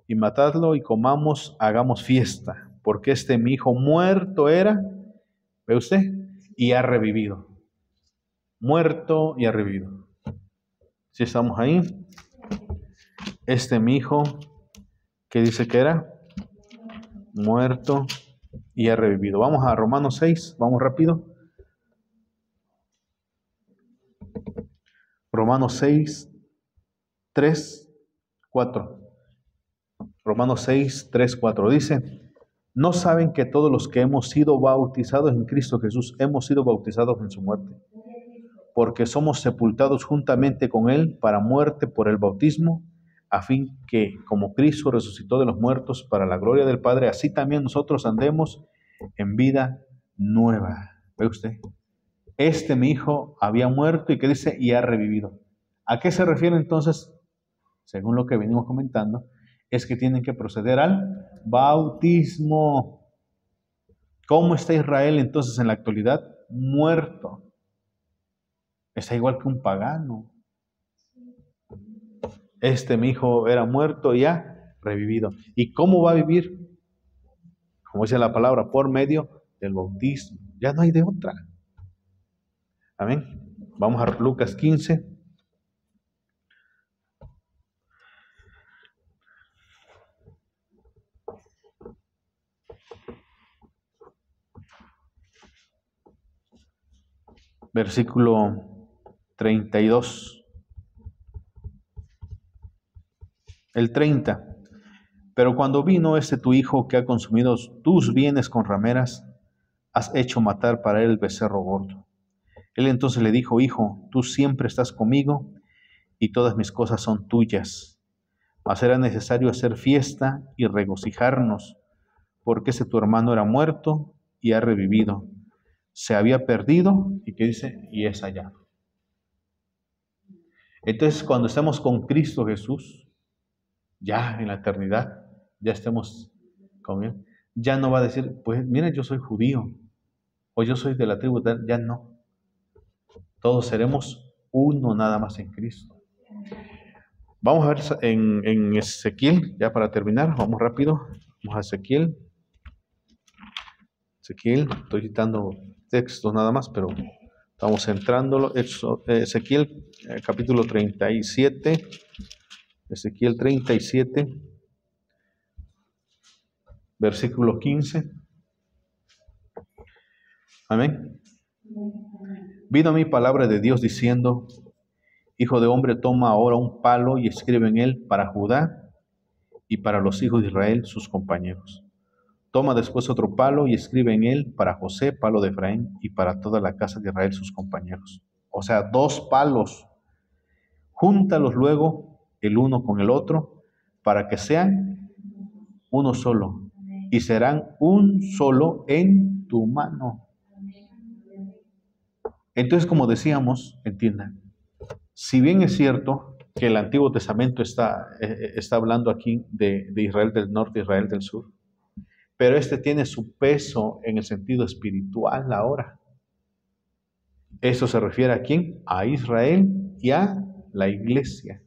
y matadlo y comamos, hagamos fiesta, porque mi hijo muerto era, ¿ve usted? Y ha revivido. Muerto y ha revivido. Si estamos ahí, mi hijo, que dice que era muerto y ha revivido. Vamos a Romanos 6, vamos rápido. Romanos 6, 3, 4. Romanos 6, 3, 4 dice, ¿no saben que todos los que hemos sido bautizados en Cristo Jesús hemos sido bautizados en su muerte? Porque somos sepultados juntamente con Él para muerte por el bautismo, a fin que, como Cristo resucitó de los muertos para la gloria del Padre, así también nosotros andemos en vida nueva. ¿Ve usted? Mi hijo había muerto y que dice, y ha revivido. ¿A qué se refiere entonces? Según lo que venimos comentando, es que tienen que proceder al bautismo. ¿Cómo está Israel entonces en la actualidad? Muerto. Está igual que un pagano. Mi hijo era muerto y ha revivido. ¿Y cómo va a vivir? Como dice la palabra, por medio del bautismo. Ya no hay de otra. Amén. Vamos a Lucas 15. versículo 32. El 30. Pero cuando vino tu hijo que ha consumido tus bienes con rameras, has hecho matar para él el becerro gordo. Él entonces le dijo: Hijo, tú siempre estás conmigo y todas mis cosas son tuyas. Mas era necesario hacer fiesta y regocijarnos, porque ese tu hermano era muerto y ha revivido. Se había perdido, ¿y qué dice? Y es hallado. Entonces, cuando estamos con Cristo Jesús, ya en la eternidad, ya estemos con Él, ya no va a decir, pues mira, yo soy judío, o yo soy de la tribu tal, ya no. Todos seremos uno nada más en Cristo. Vamos a ver en Ezequiel, ya para terminar, vamos rápido, vamos a Ezequiel. Ezequiel, estoy citando textos nada más, pero estamos centrándolo. Ezequiel, capítulo 37, Ezequiel 37, versículo 15. Amén. Vino a mí palabra de Dios diciendo: Hijo de hombre, toma ahora un palo y escribe en él para Judá y para los hijos de Israel, sus compañeros. Toma después otro palo y escribe en él para José, palo de Efraín, y para toda la casa de Israel, sus compañeros. O sea, 2 palos. Júntalos luego el uno con el otro para que sean uno solo, y serán un solo en tu mano. Entonces, como decíamos, entiendan, si bien es cierto que el Antiguo Testamento está hablando aquí de Israel del norte y Israel del sur, pero tiene su peso en el sentido espiritual ahora. Eso se refiere ¿a quién? A Israel y a la iglesia.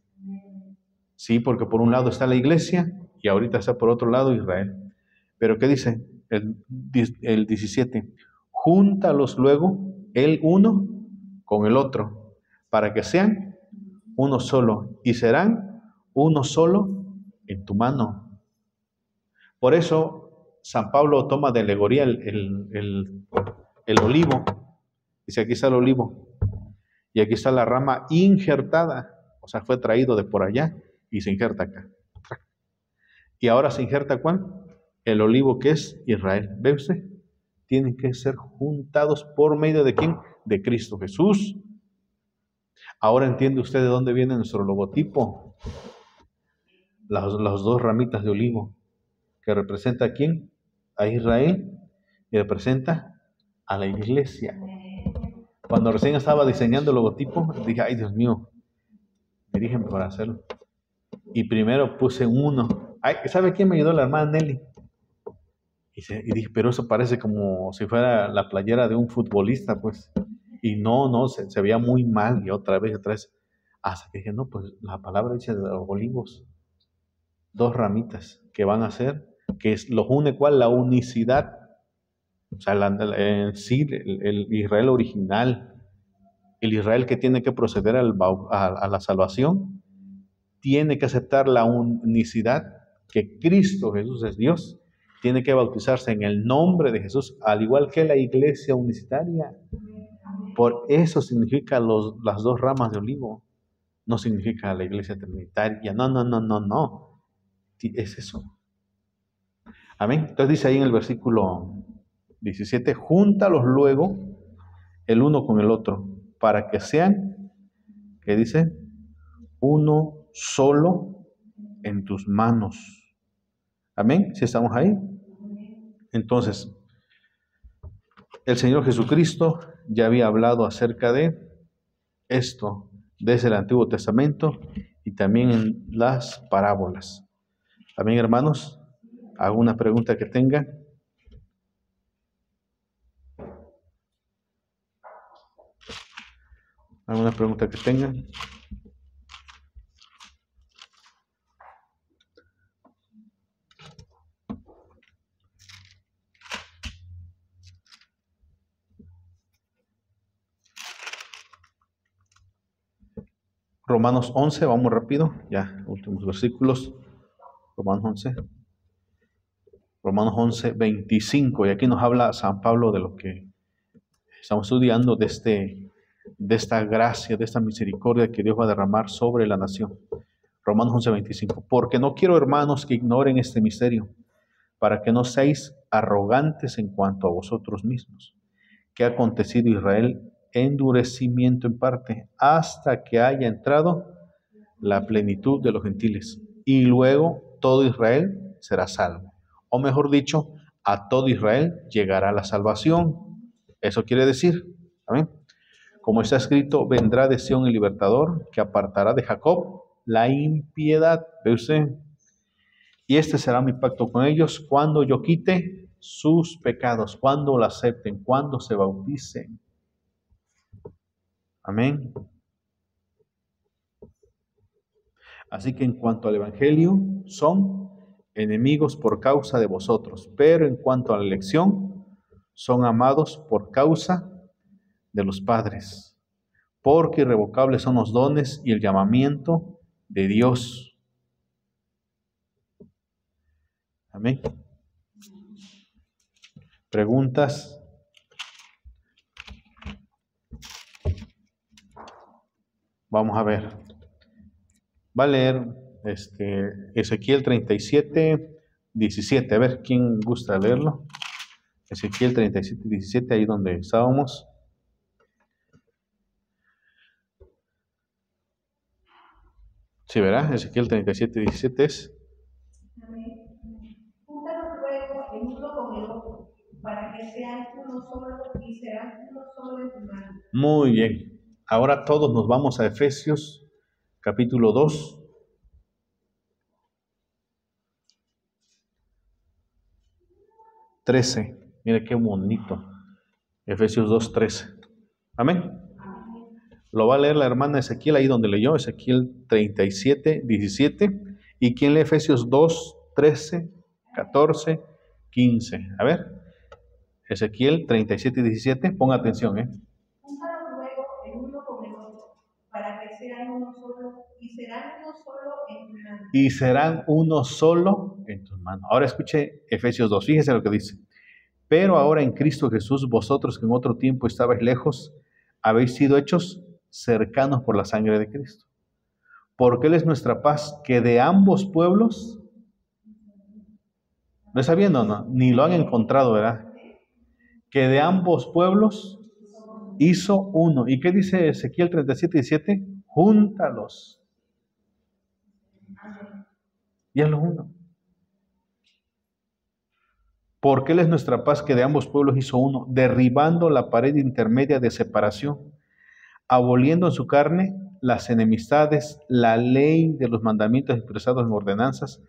Sí, porque por un lado está la iglesia y ahorita está por otro lado Israel. Pero ¿qué dice el 17? Júntalos luego el uno con el otro para que sean uno solo y serán uno solo en tu mano. Por eso San Pablo toma de alegoría el olivo. Dice, aquí está el olivo y aquí está la rama injertada. O sea, fue traído de por allá y se injerta acá. Y ahora se injerta ¿cuál? El olivo, que es Israel. ¿Ve usted? Tienen que ser juntados por medio de ¿quién? De Cristo Jesús. Ahora entiende usted de dónde viene nuestro logotipo. Las 2 ramitas de olivo, que representa ¿a quién? A Israel, y representa a la iglesia. Cuando recién estaba diseñando el logotipo, dije, ay Dios mío, dirígeme para hacerlo. Y primero puse uno. Ay, ¿sabe quién me ayudó? La hermana Nelly. Y dije, pero eso parece como si fuera la playera de un futbolista, pues. Y no, se veía muy mal. Y otra vez. Hasta que dije, no, pues la palabra dice de los olivos. 2 ramitas que van a ser, que los une ¿cuál? La unicidad. O sea, sí, el Israel original, el Israel que tiene que proceder a la salvación, tiene que aceptar la unicidad, que Cristo Jesús es Dios, tiene que bautizarse en el nombre de Jesús, al igual que la iglesia unicitaria. Por eso significa las 2 ramas de olivo, no significa la iglesia trinitaria, no, es eso. Amén. Entonces dice ahí en el versículo 17, júntalos luego el uno con el otro, para que sean, ¿qué dice? Uno solo en tus manos. Amén. Si estamos ahí. Entonces, el Señor Jesucristo ya había hablado acerca de esto desde el Antiguo Testamento y también en las parábolas. Amén, hermanos. ¿Alguna pregunta que tengan? ¿Alguna pregunta que tengan? Romanos 11, vamos rápido, ya, últimos versículos. Romanos 11. Romanos 11, 25. Y aquí nos habla San Pablo de lo que estamos estudiando, de de esta gracia, de esta misericordia que Dios va a derramar sobre la nación. Romanos 11:25. Porque no quiero, hermanos, que ignoren este misterio, para que no seáis arrogantes en cuanto a vosotros mismos, que ha acontecido Israel endurecimiento en parte, hasta que haya entrado la plenitud de los gentiles, y luego todo Israel será salvo. O mejor dicho, a todo Israel llegará la salvación. Eso quiere decir, ¿amén? Como está escrito, vendrá de Sión el libertador, que apartará de Jacob la impiedad. ¿Ve usted? Y este será mi pacto con ellos cuando yo quite sus pecados, cuando lo acepten, cuando se bauticen. Amén. Así que en cuanto al Evangelio, son enemigos por causa de vosotros, pero en cuanto a la elección, son amados por causa de los padres, porque irrevocables son los dones y el llamamiento de Dios. Amén. ¿Preguntas? Vamos a ver. Va a leer Ezequiel 37, 17. A ver, ¿quién gusta leerlo? Ezequiel 37, 17, ahí donde estábamos. Sí, ¿verdad? Ezequiel 37, 17 es. Júntalos luego el uno con el otro, para que sean uno solo y serán uno solo en tu mano. Muy bien. Ahora todos nos vamos a Efesios, capítulo 2. Mire qué bonito. Efesios 2:13. Amén. Lo va a leer la hermana Ezequiel ahí donde leyó, Ezequiel 37, 17. ¿Y quién lee Efesios 2, 13, 14, 15? A ver, Ezequiel 37, 17. Ponga atención, Júntalos luego el uno con el otro, para que sean uno solo y serán uno solo en tu mano. Y serán uno solo en tus manos. Ahora escuche Efesios 2, fíjese lo que dice. Pero ahora en Cristo Jesús, vosotros que en otro tiempo estabais lejos, habéis sido hechos cercanos por la sangre de Cristo. Porque Él es nuestra paz, que de ambos pueblos, ¿no está viendo? No, ni lo han encontrado, ¿verdad? Que de ambos pueblos hizo uno. ¿Y qué dice Ezequiel 37, 17? Júntalos. Y es lo uno. Porque Él es nuestra paz, que de ambos pueblos hizo uno, derribando la pared intermedia de separación, aboliendo en su carne las enemistades, la ley de los mandamientos expresados en ordenanzas,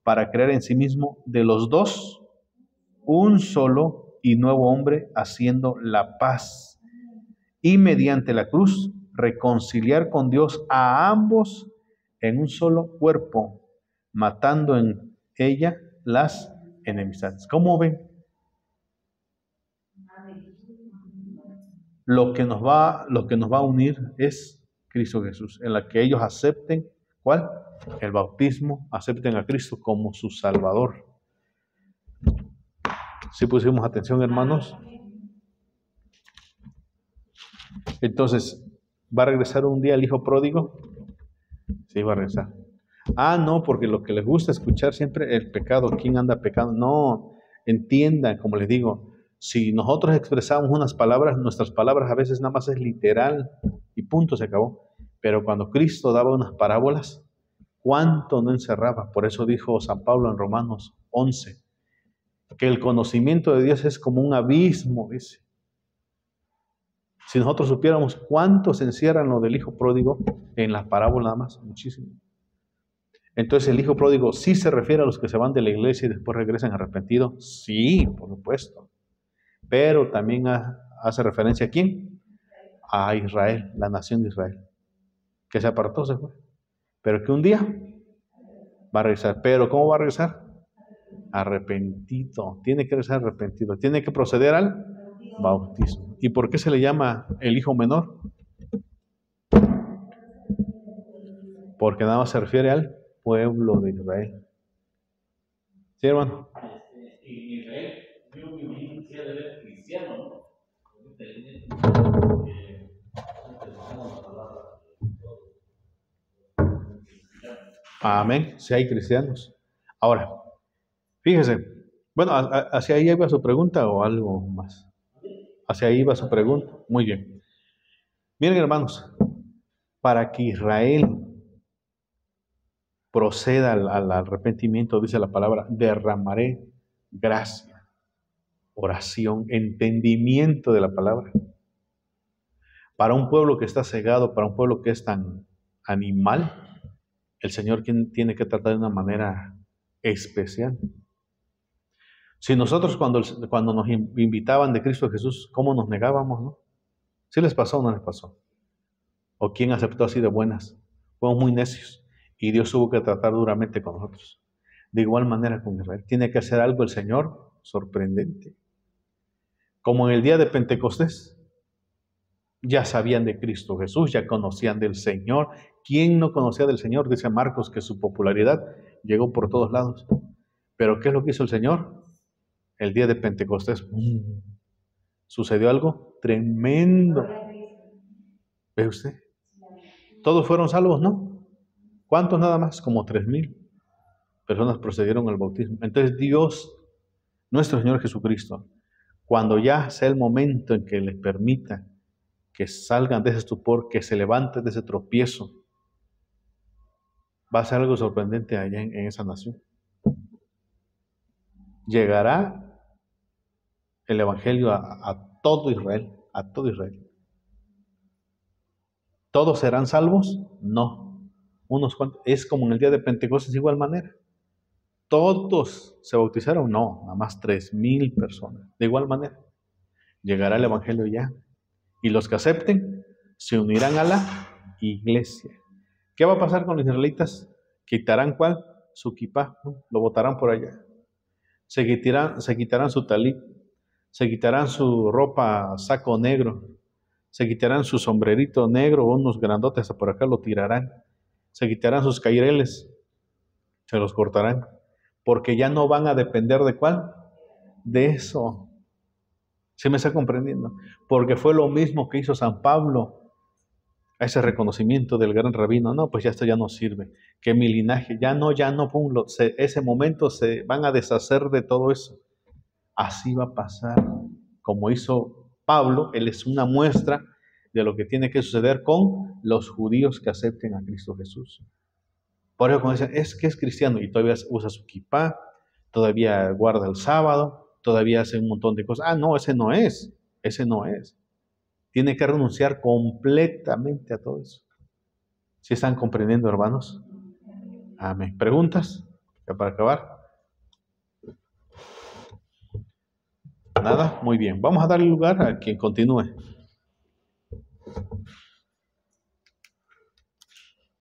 para crear en sí mismo de los dos un solo y nuevo hombre, haciendo la paz, y mediante la cruz reconciliar con Dios a ambos en un solo cuerpo, matando en ella las enemistades. ¿Cómo ven? Lo que nos va a unir es Cristo Jesús, en la que ellos acepten, ¿cuál? El bautismo, acepten a Cristo como su Salvador. ¿Sí pusimos atención, hermanos? Entonces, ¿va a regresar un día el hijo pródigo? Sí, va a regresar. Ah, no, porque lo que les gusta escuchar siempre el pecado, ¿quién anda pecando? No, entiendan, como les digo, si nosotros expresamos unas palabras, nuestras palabras a veces nada más es literal y punto, se acabó. Pero cuando Cristo daba unas parábolas, ¿cuánto no encerraba? Por eso dijo San Pablo en Romanos 11, que el conocimiento de Dios es como un abismo, dice. Si nosotros supiéramos cuánto se encierra en lo del hijo pródigo, en la parábola nada más, muchísimo. Entonces, ¿el hijo pródigo sí se refiere a los que se van de la iglesia y después regresan arrepentidos? Sí, por supuesto. Pero también hace referencia a ¿quién? A Israel, la nación de Israel, que se apartó, se fue. Pero que un día va a regresar. ¿Pero cómo va a regresar? Arrepentido. Tiene que regresar arrepentido. Tiene que proceder al bautismo. ¿Y por qué se le llama el hijo menor? Porque nada más se refiere al pueblo de Israel. ¿Sí, hermano? En Israel, yo me quisiera ver cristiano, ¿no? Amén. Si hay cristianos. Ahora, fíjese. Bueno, ¿hacia ahí iba su pregunta o algo más? ¿Hacia ahí iba su pregunta? Muy bien. Miren, hermanos, para que Israel proceda al arrepentimiento, dice la palabra, derramaré gracia, oración, entendimiento de la palabra. Para un pueblo que está cegado, para un pueblo que es tan animal, el Señor tiene que tratar de una manera especial. Si nosotros cuando nos invitaban de Cristo Jesús, ¿cómo nos negábamos, no? ¿Sí les pasó o no les pasó? ¿O quién aceptó así de buenas? Fuimos muy necios y Dios tuvo que tratar duramente con nosotros. De igual manera con Israel. Tiene que hacer algo el Señor sorprendente. Como en el día de Pentecostés. Ya sabían de Cristo Jesús, ya conocían del Señor. ¿Quién no conocía del Señor? Dice Marcos que su popularidad llegó por todos lados. Pero ¿qué es lo que hizo el Señor? El día de Pentecostés, sucedió algo tremendo. ¿Ve usted? ¿Todos fueron salvos? No. ¿Cuántos nada más? Como 3,000 personas procedieron al bautismo. Entonces Dios, nuestro Señor Jesucristo, cuando ya sea el momento en que les permita que salgan de ese estupor, que se levanten de ese tropiezo, va a ser algo sorprendente allá en esa nación. Llegará el Evangelio a todo Israel, a todo Israel. ¿Todos serán salvos? No. Unos cuantos. Es como en el día de Pentecostés de igual manera. ¿Todos se bautizaron? No, nada más 3,000 personas. De igual manera, llegará el Evangelio ya. Y los que acepten se unirán a la iglesia. ¿Qué va a pasar con los israelitas? ¿Quitarán cuál? Su kipá, ¿no? Lo botarán por allá. Se quitarán su talit, se quitarán su ropa saco negro, se quitarán su sombrerito negro, unos grandotes por acá lo tirarán, se quitarán sus caireles, se los cortarán, porque ya no van a depender de cuál, de eso. ¿Sí me está comprendiendo? Porque fue lo mismo que hizo San Pablo, a ese reconocimiento del gran rabino. No, pues ya esto ya no sirve, que mi linaje, ya no, pum, ese momento se van a deshacer de todo eso. Así va a pasar, como hizo Pablo. Él es una muestra de lo que tiene que suceder con los judíos que acepten a Cristo Jesús. Por eso cuando dicen, es que es cristiano y todavía usa su kipá, todavía guarda el sábado, todavía hace un montón de cosas. Ah, no, ese no es. Tiene que renunciar completamente a todo eso. ¿Sí están comprendiendo, hermanos? Amén. ¿Preguntas? Ya para acabar. Nada, muy bien. Vamos a darle lugar a quien continúe.